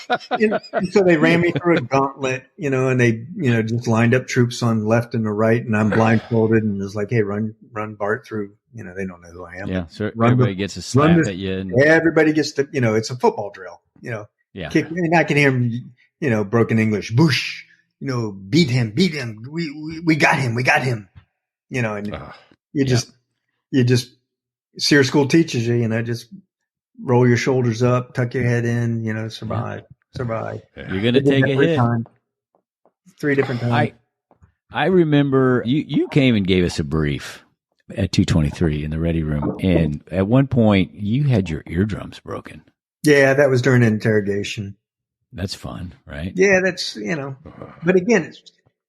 So they ran me through a gauntlet, and they, just lined up troops on left and the right, and I'm blindfolded, and it was like, hey, run Bart through. They don't know who I am. Yeah, so everybody gets a slap at you. And everybody gets to, it's a football drill. Yeah. Kick, and I can hear him, broken English, Bush. Beat him. We got him. And you just SEER school teaches you, just roll your shoulders up, tuck your head in, survive. You're going to take a hit. 3 different times. I remember you came and gave us a brief at 223 in the ready room. And at one point, you had your eardrums broken. Yeah, that was during interrogation. That's fun, right? Yeah, that's, but again, it's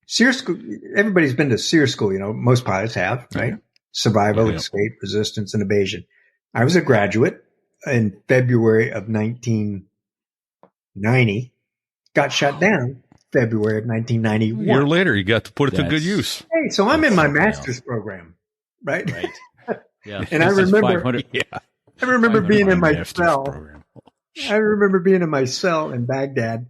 SEER school. Everybody's been to SEER school, most pilots have, right? Survival, escape, resistance, and evasion. I was a graduate in February of 1990, got shut down February of 1991. A year later, you got to put it to good use. Hey, so I'm in my master's program, right? Right. Yeah. And I remember being in my cell. I remember being in my cell in Baghdad,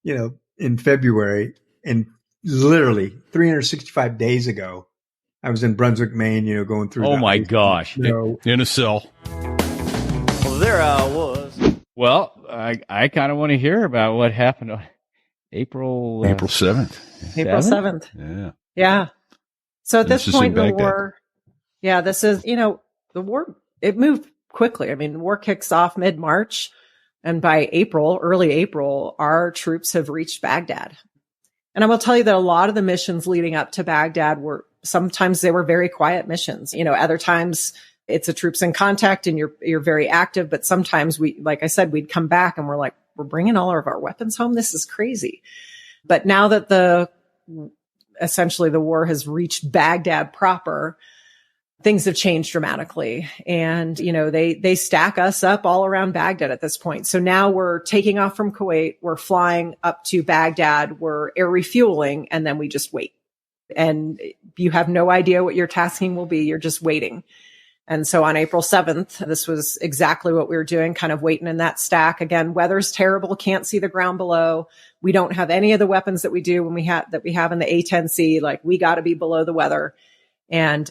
in February, and literally 365 days ago, I was in Brunswick, Maine, going through. Oh my gosh. In a cell. Well, there I was. Well, I kind of want to hear about what happened on April 7th. April 7th. Yeah. Yeah. So at this point in the war, this is, the war, it moved quickly. I mean, the war kicks off mid-March, and by early April, our troops have reached Baghdad. And I will tell you that a lot of the missions leading up to Baghdad sometimes they were very quiet missions. Other times it's a troops in contact and you're very active, but sometimes like I said, we'd come back and we're like, we're bringing all of our weapons home. This is crazy. But now that essentially the war has reached Baghdad proper, things have changed dramatically. And, they stack us up all around Baghdad at this point. So now we're taking off from Kuwait. We're flying up to Baghdad. We're air refueling, and then we just wait. And you have no idea what your tasking will be. You're just waiting. And so on April 7th, this was exactly what we were doing, kind of waiting in that stack. Again, weather's terrible. Can't see the ground below. We don't have any of the weapons that we do when we have in the A-10C. Like, we got to be below the weather. And,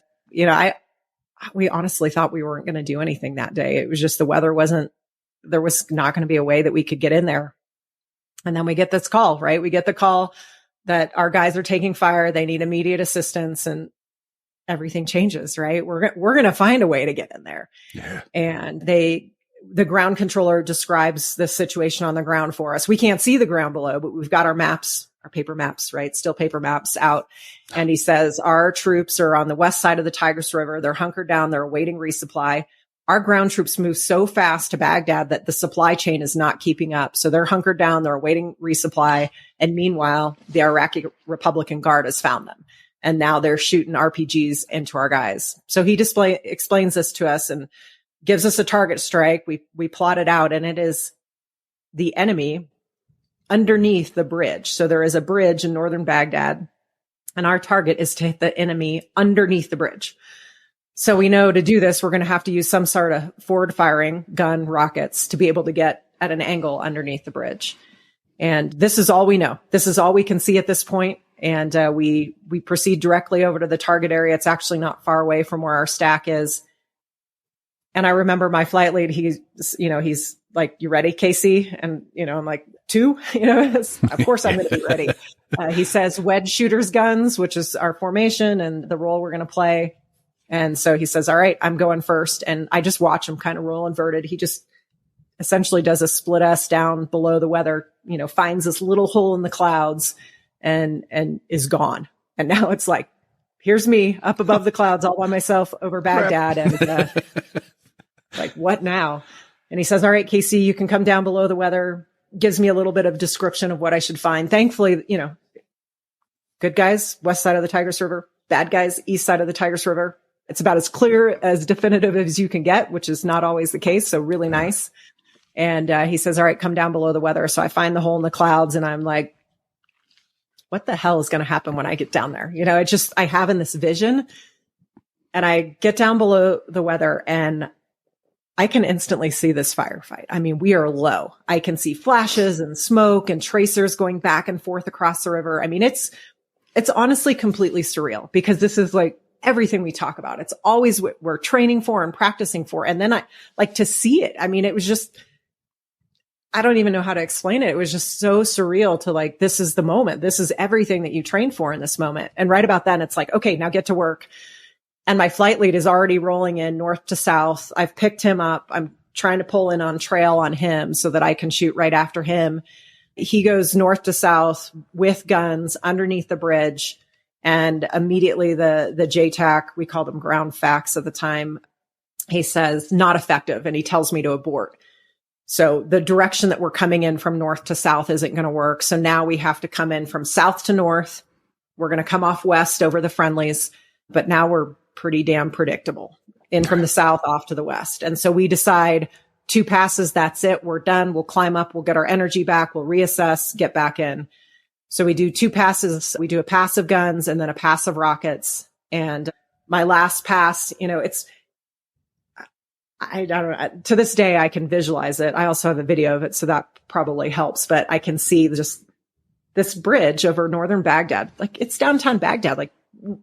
we honestly thought we weren't going to do anything that day. It was just there was not going to be a way that we could get in there. And then we get this call, right? We get the call that our guys are taking fire. They need immediate assistance, and everything changes, right? We're going to find a way to get in there. Yeah. And the ground controller describes the situation on the ground for us. We can't see the ground below, but we've got our maps, our paper maps, right? Still paper maps out. And he says, our troops are on the west side of the Tigris River. They're hunkered down. They're awaiting resupply. Our ground troops move so fast to Baghdad that the supply chain is not keeping up. So they're hunkered down. They're awaiting resupply. And meanwhile, the Iraqi Republican Guard has found them. And now they're shooting RPGs into our guys. So he explains this to us and gives us a target strike. We plot it out, and it is the enemy underneath the bridge. So there is a bridge in northern Baghdad, and our target is to hit the enemy underneath the bridge. So we know to do this, we're going to have to use some sort of forward firing gun, rockets, to be able to get at an angle underneath the bridge. And this is all we know. This is all we can see at this point. And we proceed directly over to the target area. It's actually not far away from where our stack is. And I remember my flight lead, he's like, "You ready, Casey?" And, I'm like, "2?" Of course I'm going to be ready. He says, "Wedge shooters guns," which is our formation and the role we're going to play. And so he says, "All right, I'm going first." And I just watch him kind of roll inverted. He just essentially does a split S down below the weather, finds this little hole in the clouds and is gone. And now it's like, here's me up above the clouds all by myself over Baghdad. And like, what now? And he says, "All right, Casey, you can come down below the weather." Gives me a little bit of description of what I should find. Thankfully, good guys, west side of the Tigris River, bad guys, east side of the Tigris River. It's about as clear, as definitive as you can get, which is not always the case. So really nice. And he says, "All right, come down below the weather." So I find the hole in the clouds, and I'm like, what the hell is going to happen when I get down there? I have in this vision, and I get down below the weather, and I can instantly see this firefight. I mean, we are low. I can see flashes and smoke and tracers going back and forth across the river. I mean, it's honestly completely surreal, because this is like everything we talk about. It's always what we're training for and practicing for. And then I like to see it. I mean, it was just, I don't even know how to explain it. It was just so surreal to like, this is the moment. This is everything that you train for in this moment. And right about then, it's like, okay, now get to work. And my flight lead is already rolling in north to south. I've picked him up. I'm trying to pull in on trail on him so that I can shoot right after him. He goes north to south with guns underneath the bridge. And immediately the JTAC, we called them ground facts at the time, he says, not effective. And he tells me to abort. So the direction that we're coming in from north to south isn't going to work. So now we have to come in from south to north. We're going to come off west over the friendlies, but now we're pretty damn predictable. In from the south off to the west. And so we decide 2 passes, that's it. We're done. We'll climb up. We'll get our energy back. We'll reassess, get back in. So we do 2 passes. We do a pass of guns and then a pass of rockets. And my last pass, I don't know. To this day, I can visualize it. I also have a video of it, so that probably helps. But I can see just this bridge over northern Baghdad. Like, it's downtown Baghdad. Like,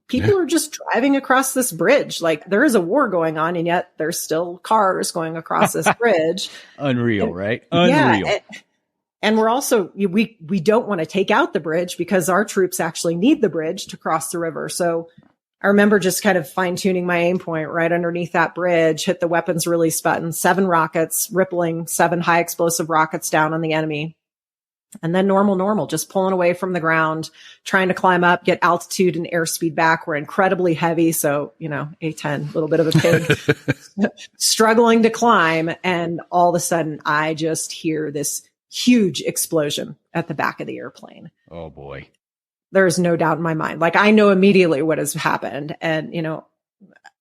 people are just driving across this bridge. Like, there is a war going on, and yet there's still cars going across this bridge. Unreal, right? Unreal. Yeah, and we're also, we don't want to take out the bridge because our troops actually need the bridge to cross the river. So I remember just kind of fine tuning my aim point right underneath that bridge, hit the weapons release button, 7 rockets, rippling 7 high explosive rockets down on the enemy. And then normal, just pulling away from the ground, trying to climb up, get altitude and airspeed back. We're incredibly heavy. So, A-10, a little bit of a pig, struggling to climb. And all of a sudden I just hear this huge explosion at the back of the airplane. Oh boy. There's no doubt in my mind. Like, I know immediately what has happened, and,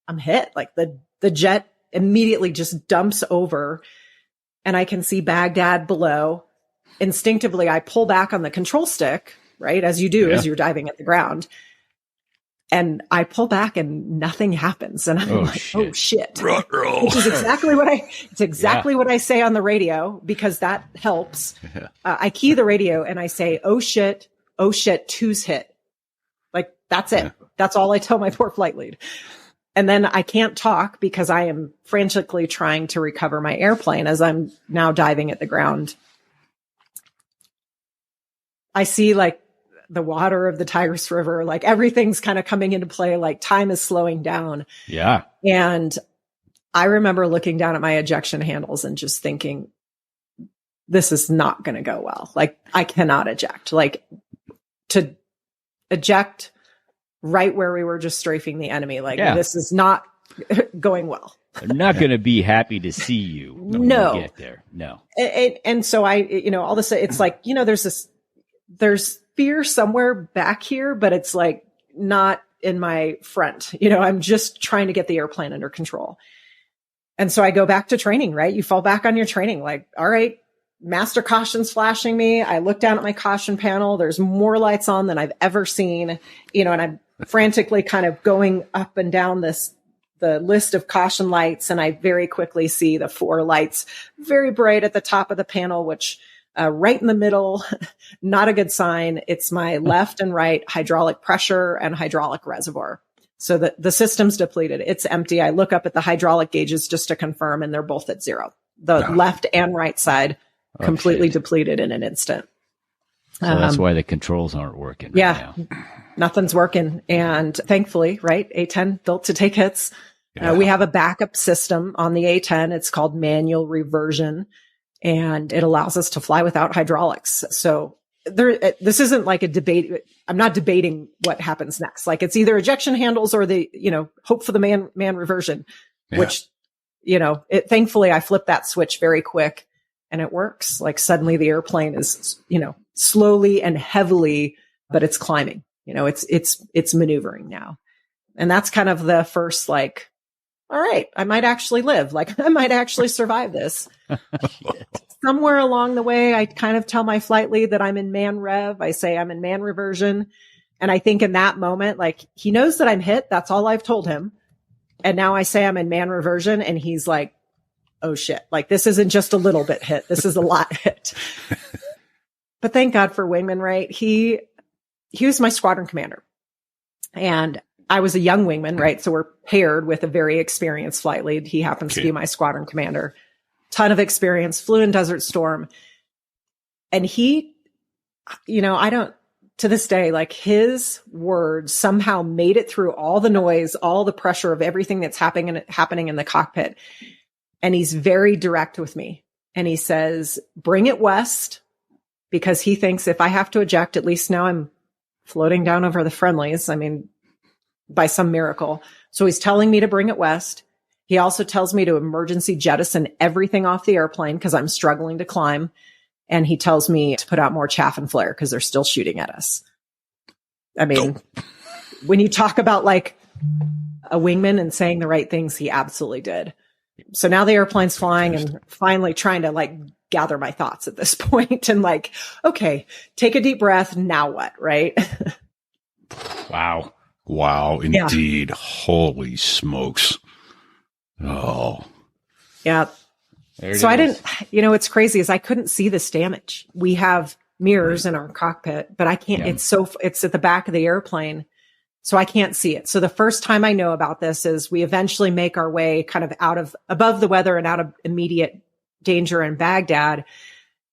I'm hit. Like, the jet immediately just dumps over, and I can see Baghdad below. Instinctively, I pull back on the control stick, right? As you do, as you're diving at the ground. And I pull back and nothing happens. And I'm oh shit. Which is exactly what I say on the radio, because that helps. I key the radio and I say, oh shit, 2's hit. Like, that's it. That's all I tell my poor flight lead. And then I can't talk because I am frantically trying to recover my airplane as I'm now diving at the ground. I see, like, the water of the Tigris River, like, everything's kind of coming into play, like, time is slowing down. Yeah. And I remember looking down at my ejection handles and just thinking, this is not going to go well. Like, I cannot eject. Like, to eject right where we were just strafing the enemy, like, this is not going well. They're not going to be happy to see you when you get there. No. And so I, all of a sudden, it's like, there's fear somewhere back here, but it's like not in my front. I'm just trying to get the airplane under control. And so I go back to training, right? You fall back on your training, like, all right, master caution's flashing me. I look down at my caution panel. There's more lights on than I've ever seen, and I'm frantically kind of going up and down the list of caution lights. And I very quickly see the 4 lights very bright at the top of the panel, which right in the middle, not a good sign. It's my left and right hydraulic pressure and hydraulic reservoir. So the system's depleted. It's empty. I look up at the hydraulic gauges just to confirm, and they're both at 0. The left and right side completely depleted in an instant. So that's why the controls aren't working. Yeah, nothing's working. And thankfully, right, A-10 built to take hits. We have a backup system on the A-10. It's called manual reversion, and it allows us to fly without hydraulics. So this isn't like a debate. I'm not debating what happens next. Like, it's either ejection handles or the, hope for the man reversion, which, thankfully I flipped that switch very quick and it works. Like, suddenly the airplane is, slowly and heavily, but it's climbing, it's maneuvering now. And that's kind of the first, like, all right, I might actually live. Like, I might actually survive this. Somewhere along the way, I kind of tell my flight lead that I'm in man rev. I say I'm in man reversion. And I think in that moment, like, he knows that I'm hit. That's all I've told him. And now I say I'm in man reversion, and he's like, oh shit. Like, this isn't just a little bit hit. This is a lot hit. But thank God for Wingman, right? He was my squadron commander. And I was a young wingman, right? So we're paired with a very experienced flight lead. He happens to be my squadron commander. Ton of experience, flew in Desert Storm. And he, to this day, like, his words somehow made it through all the noise, all the pressure of everything that's happening in the cockpit. And he's very direct with me. And he says, bring it west, because he thinks if I have to eject, at least now I'm floating down over the Friendlies. I mean, by some miracle. So he's telling me to bring it west. He also tells me to emergency jettison everything off the airplane because I'm struggling to climb. And he tells me to put out more chaff and flare because they're still shooting at us. I mean, when you talk about like a wingman and saying the right things, he absolutely did. So now the airplane's flying and finally trying to like gather my thoughts at this point and like, okay, take a deep breath. Now what? Right. Wow. Wow. Indeed. Yeah. Holy smokes. Oh, yeah. So I didn't, it's crazy is I couldn't see this damage. We have mirrors in our cockpit, but I can't, it's at the back of the airplane. So I can't see it. So the first time I know about this is we eventually make our way kind of above the weather and out of immediate danger in Baghdad.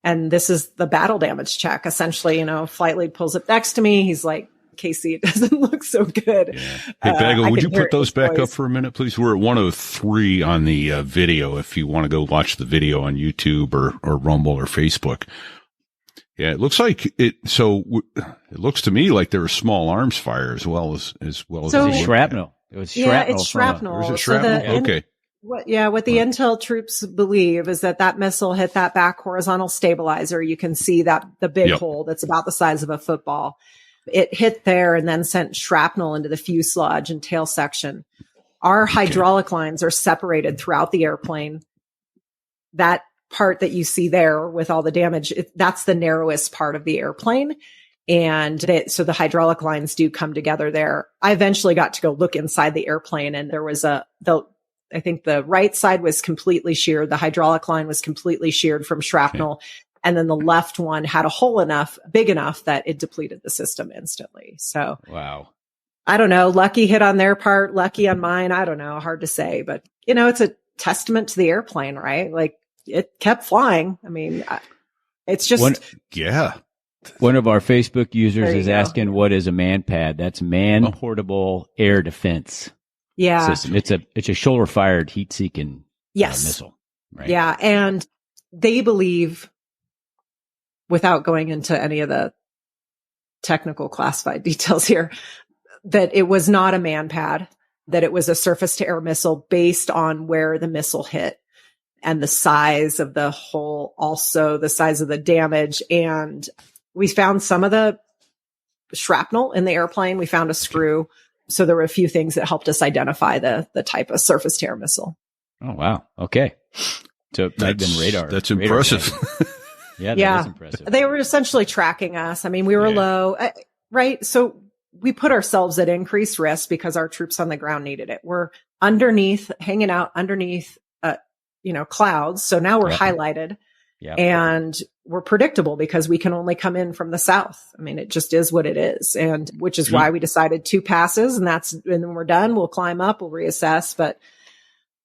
And this is the battle damage check. Essentially, flight lead pulls up next to me. He's like, Casey, it doesn't look so good. Yeah. Hey, Bagel, would you put those back up for a minute, please? We're at 103 on the video if you want to go watch the video on YouTube or Rumble or Facebook. Yeah, it looks like it. So it looks to me like there was small arms fire as well as shrapnel. It was shrapnel. Yeah, it's shrapnel. Or is it shrapnel? So okay. What the intel troops believe is that missile hit that back horizontal stabilizer. You can see that the big hole that's about the size of a football. It hit there and then sent shrapnel into the fuselage and tail section. Our hydraulic lines are separated throughout the airplane. That part that you see there with all the damage, that's the narrowest part of the airplane. And so the hydraulic lines do come together there. I eventually got to go look inside the airplane and there was I think the right side was completely sheared. The hydraulic line was completely sheared from shrapnel. Okay. And then the left one had a hole big enough that it depleted the system instantly. So, wow. I don't know. Lucky hit on their part, lucky on mine. I don't know. Hard to say, but it's a testament to the airplane, right? Like it kept flying. I mean, it's just. One of our Facebook users is asking, what is a MANPAD? That's Man Portable Air Defense System. It's a shoulder fired heat seeking missile. Right? Yeah. And they believe, without going into any of the technical classified details here, that it was not a MANPAD, that it was a surface to air missile based on where the missile hit and the size of the hole, also the size of the damage. And we found some of the shrapnel in the airplane. We found a screw. So there were a few things that helped us identify the type of surface to air missile. Oh, wow. Okay. So it might have been radar. That's impressive. Yeah, that is impressive. They were essentially tracking us. I mean, we were low, right? So we put ourselves at increased risk because our troops on the ground needed it. We're hanging out underneath, clouds. So now we're highlighted and we're predictable because we can only come in from the south. I mean, it just is what it is. And which is why we decided 2 passes and then we're done. We'll climb up, we'll reassess. But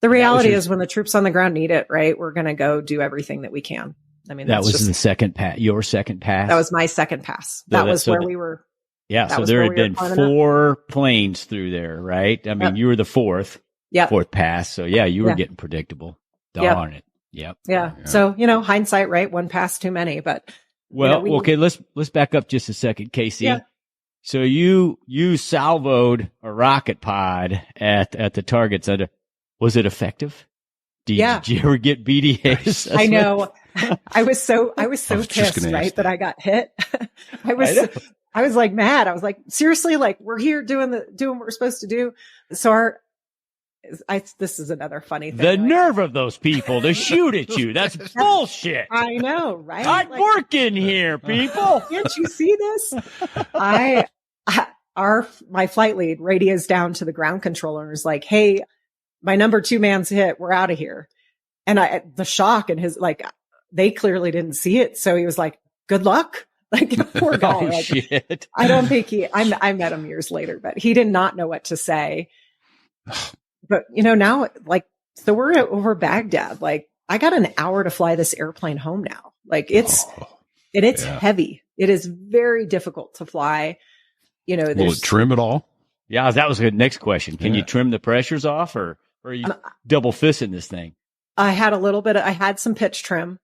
the reality is when the troops on the ground need it, right, we're going to go do everything that we can. I mean, that was the second pass, your second pass. That was my second pass. That was where we were. Yeah. So there had been 4 planes through there, right? I mean, you were the fourth pass. So you were getting predictable. Darn it. Yep. Yeah. So, hindsight, right? 1 pass too many, but. Okay. Let's back up just a second, Casey. Yeah. So you salvoed a rocket pod at the targets. Was it effective? Did you ever get BDAs? I know. I was so pissed, right, that I got hit. I was like mad. I was like, seriously, like we're here doing what we're supposed to do. So this is another funny thing. The nerve of those people to shoot at you. That's bullshit. I know, right? I'm working here, people. Can't you see this? My flight lead radios down to the ground controller and is like, hey, my number 2 man's hit. We're out of here. And the shock and they clearly didn't see it. So he was like, good luck. Like, poor guy. Oh, shit. I don't think I met him years later, but he did not know what to say. But, now, so we're over Baghdad. Like, I got an hour to fly this airplane home now. Like, it's heavy. It is very difficult to fly. Will it trim at all? Yeah, that was the next question. Can you trim the pressures off or are you double fisting this thing? I had a little bit. I had some pitch trim.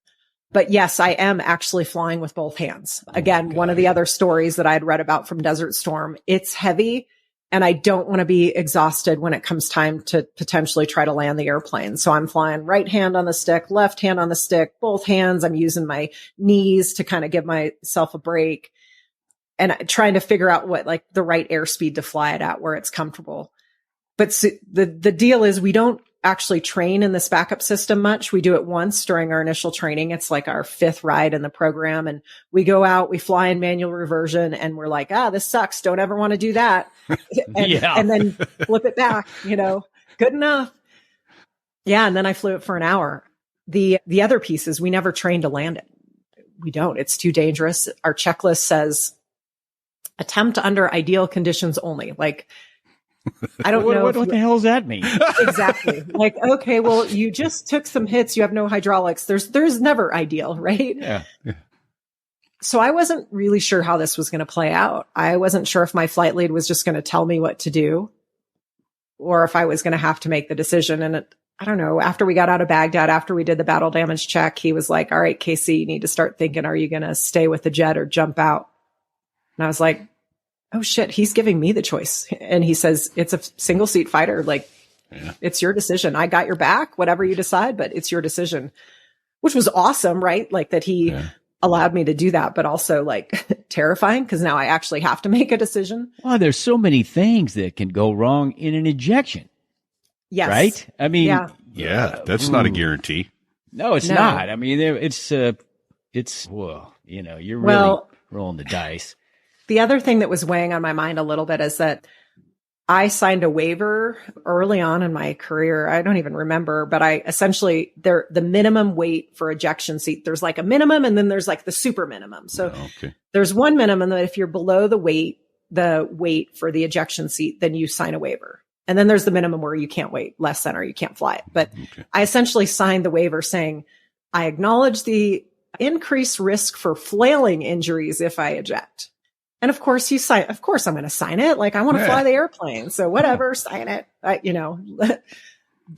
But yes, I am actually flying with both hands. Again, one of the other stories that I had read about from Desert Storm, it's heavy and I don't want to be exhausted when it comes time to potentially try to land the airplane. So I'm flying right hand on the stick, left hand on the stick, both hands. I'm using my knees to kind of give myself a break and trying to figure out what like the right airspeed to fly it at where it's comfortable. But the deal is we don't actually train in this backup system much. We do it once during our initial training. It's like our 5th ride in the program. And we go out, we fly in manual reversion and we're like, this sucks. Don't ever want to do that. And then flip it back, good enough. Yeah. And then I flew it for an hour. The other piece is we never train to land it. We don't, it's too dangerous. Our checklist says attempt under ideal conditions only. Like, I don't know. What the hell does that mean? Exactly. Like, okay, well, you just took some hits. You have no hydraulics. There's never ideal, right? Yeah. So I wasn't really sure how this was going to play out. I wasn't sure if my flight lead was just going to tell me what to do or if I was going to have to make the decision. And I don't know, after we got out of Baghdad, after we did the battle damage check, he was like, all right, Casey, you need to start thinking, are you going to stay with the jet or jump out? And I was like, oh shit, he's giving me the choice. And he says, it's a single seat fighter. Like, it's your decision. I got your back, whatever you decide, but it's your decision, which was awesome, right? Like that he allowed me to do that, but also like terrifying because now I actually have to make a decision. Well, there's so many things that can go wrong in an ejection. Yes. Right? I mean, that's not a guarantee. No, it's not. I mean, it's well, you're really rolling the dice. The other thing that was weighing on my mind a little bit is that I signed a waiver early on in my career. I don't even remember, but I essentially, the minimum weight for ejection seat, there's like a minimum and then there's like the super minimum. So there's one minimum that if you're below the weight for the ejection seat, then you sign a waiver. And then there's the minimum where you can't weight less than or you can't fly it. But I essentially signed the waiver saying, I acknowledge the increased risk for flailing injuries if I eject. And of course I'm going to sign it. Like I want to fly the airplane. So whatever, sign it.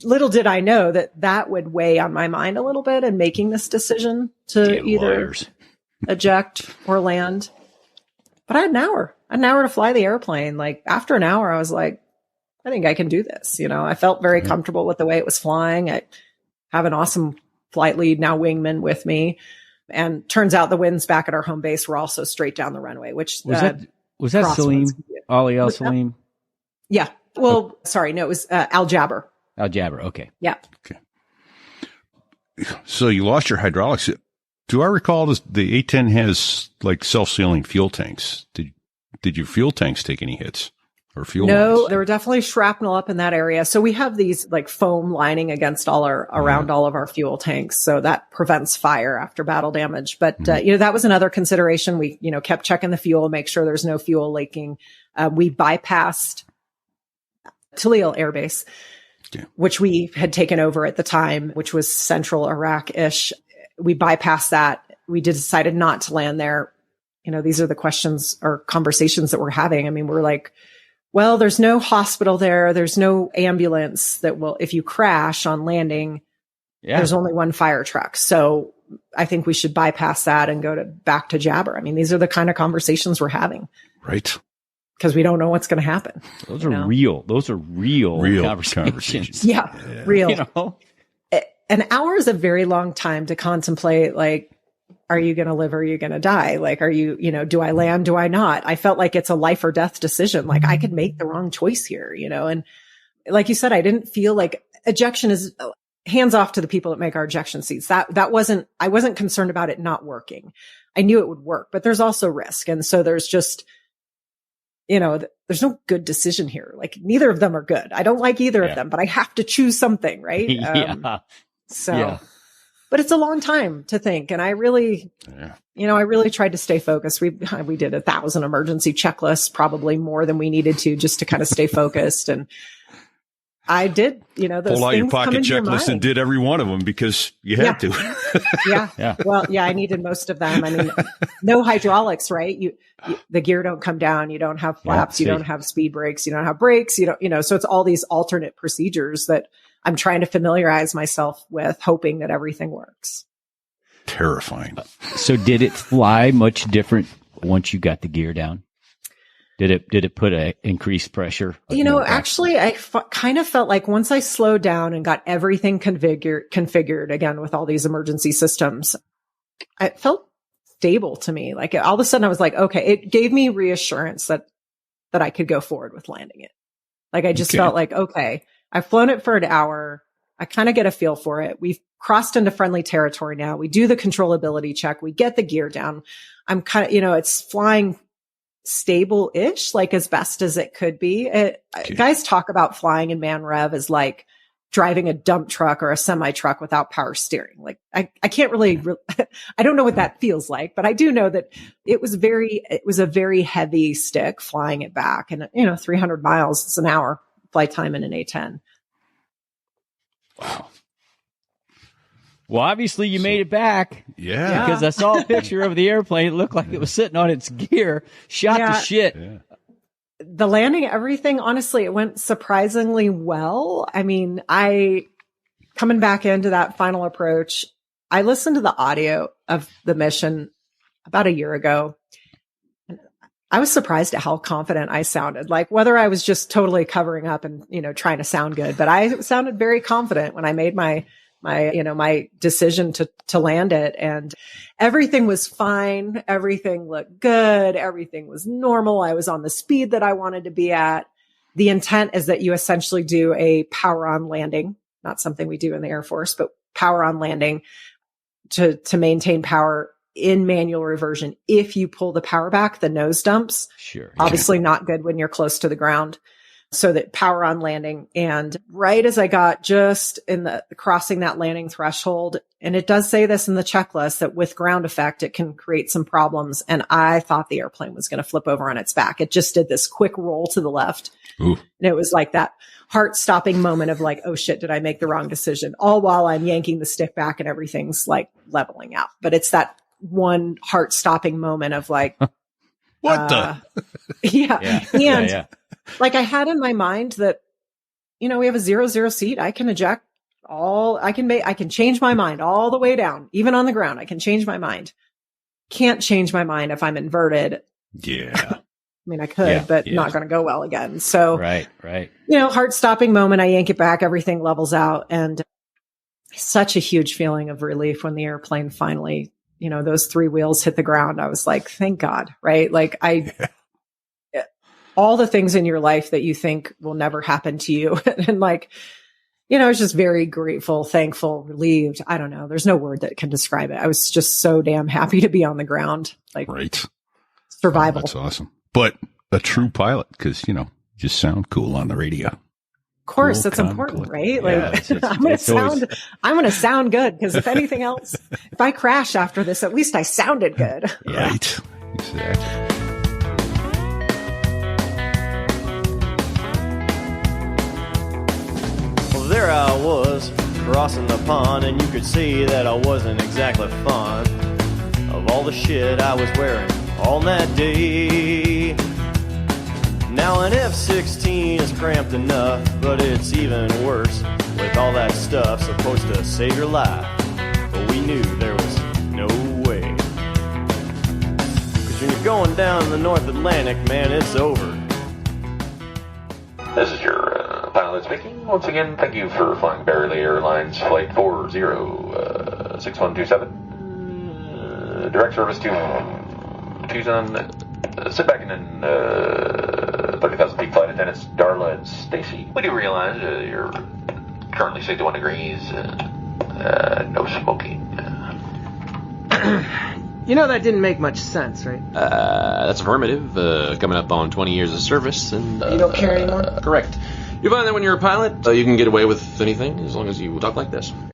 Little did I know that would weigh on my mind a little bit in making this decision to either eject or land. But I had an hour to fly the airplane. Like after an hour, I was like, I think I can do this. I felt very comfortable with the way it was flying. I have an awesome flight lead, now wingman with me. And turns out the winds back at our home base were also straight down the runway, which was that Salim? Ali Al Salim? Yeah. Well, sorry. No, it was Al Jaber. Al Jaber. Okay. Yeah. Okay. So you lost your hydraulics. Do I recall the A-10 has like self-sealing fuel tanks? Did your fuel tanks take any hits? Or fuel no, lines? There were definitely shrapnel up in that area. So we have these like foam lining against around all of our fuel tanks. So that prevents fire after battle damage. But, that was another consideration. We, kept checking the fuel, make sure there's no fuel leaking. We bypassed Tallil Air Base, which we had taken over at the time, which was central Iraq-ish. We bypassed that. We decided not to land there. These are the questions or conversations that we're having. I mean, we're like, well, there's no hospital there. There's no ambulance that will, if you crash on landing, there's only one fire truck. So I think we should bypass that and go back to Jaber. I mean, these are the kind of conversations we're having. Right. Because we don't know what's going to happen. Those are real. Those are real conversations. Yeah, real. An hour is a very long time to contemplate, like, are you going to live or are you going to die? Like, are you, do I land? Do I not? I felt like it's a life or death decision. Like I could make the wrong choice here, and like you said, I didn't feel like ejection is hands off to the people that make our ejection seats. I wasn't concerned about it not working. I knew it would work, but there's also risk. And so there's just, there's no good decision here. Like neither of them are good. I don't like either of them, but I have to choose something. Right. But it's a long time to think. And I really, I really tried to stay focused. We did 1,000 emergency checklists, probably more than we needed to, just to kind of stay focused. And I did, those pull out your things pocket come into your checklist and mind. did every one of them because you had to. Yeah. Well, I needed most of them. I mean, no hydraulics, right? The gear don't come down. You don't have flaps. You don't have speed brakes. You don't have brakes. You don't, so it's all these alternate procedures that I'm trying to familiarize myself with, hoping that everything works. terrifying. So did it fly much different once you got the gear down? Did it put a increased pressure? Actually, I kind of felt like once I slowed down and got everything configured again with all these emergency systems, it felt stable to me. Like all of a sudden I was like, okay, it gave me reassurance that I could go forward with landing it. Like I just felt like, okay, I've flown it for an hour. I kind of get a feel for it. We've crossed into friendly territory now. We do the controllability check. We get the gear down. I'm kind of, it's flying stable-ish, like as best as it could be. Guys talk about flying in man rev as like driving a dump truck or a semi truck without power steering. Like I can't really, I don't know what that feels like, but I do know that it was a very heavy stick flying it back, and 300 miles is an hour flight time in an A-10. Wow. Well, obviously you made it back. Yeah. Because I saw a picture of the airplane. It looked like it was sitting on its gear, shot to shit. Yeah. The landing, everything, honestly, it went surprisingly well. I mean, coming back into that final approach, I listened to the audio of the mission about a year ago. And I was surprised at how confident I sounded, like whether I was just totally covering up and, trying to sound good, but I sounded very confident when I made my decision to land it, and everything was fine. Everything looked good. Everything was normal. I was on the speed that I wanted to be at. The intent is that you essentially do a power on landing, not something we do in the Air Force, but power on landing to maintain power in manual reversion. If you pull the power back, the nose dumps. Sure. Obviously not good when you're close to the ground. So that power on landing. And right as I got just in the crossing that landing threshold, and it does say this in the checklist that with ground effect, it can create some problems. And I thought the airplane was going to flip over on its back. It just did this quick roll to the left. Ooh. And it was like that heart stopping moment of like, oh shit, did I make the wrong decision? All while I'm yanking the stick back and everything's like leveling out. But it's that one heart stopping moment of like, what the? Yeah. And like I had in my mind that, we have a 0-0 seat. I can eject I can change my mind all the way down, even on the ground. I can change my mind. Can't change my mind if I'm inverted. Yeah. I mean, I could, but not going to go well again. So, right. Heart stopping moment. I yank it back. Everything levels out, and such a huge feeling of relief when the airplane finally, those three wheels hit the ground. I was like, thank God. Right. Like all the things in your life that you think will never happen to you. And like, I was just very grateful, thankful, relieved. I don't know. There's no word that can describe it. I was just so damn happy to be on the ground. Like, right. Survival. Oh, that's awesome. But a true pilot, because, just sound cool on the radio. Of course, that's important, right? Like, I'm going to sound good, because if anything else, if I crash after this, at least I sounded good. Right. Exactly. There I was, crossing the pond, and you could see that I wasn't exactly fond of all the shit I was wearing on that day. Now an F-16 is cramped enough, but it's even worse with all that stuff supposed to save your life. But we knew there was no way. 'Cause when you're going down the North Atlantic, man, it's over. This is your pilot speaking. Once again, thank you for flying Beverly Airlines Flight 406127. Direct service to Tucson. Sit back and then 30,000 feet flight attendants Darla and Stacy. We do realize you're currently 61 degrees. No smoking. That didn't make much sense, right? That's affirmative. Coming up on 20 years of service, and you don't care anymore? Correct. You find that when you're a pilot, you can get away with anything as long as you talk like this.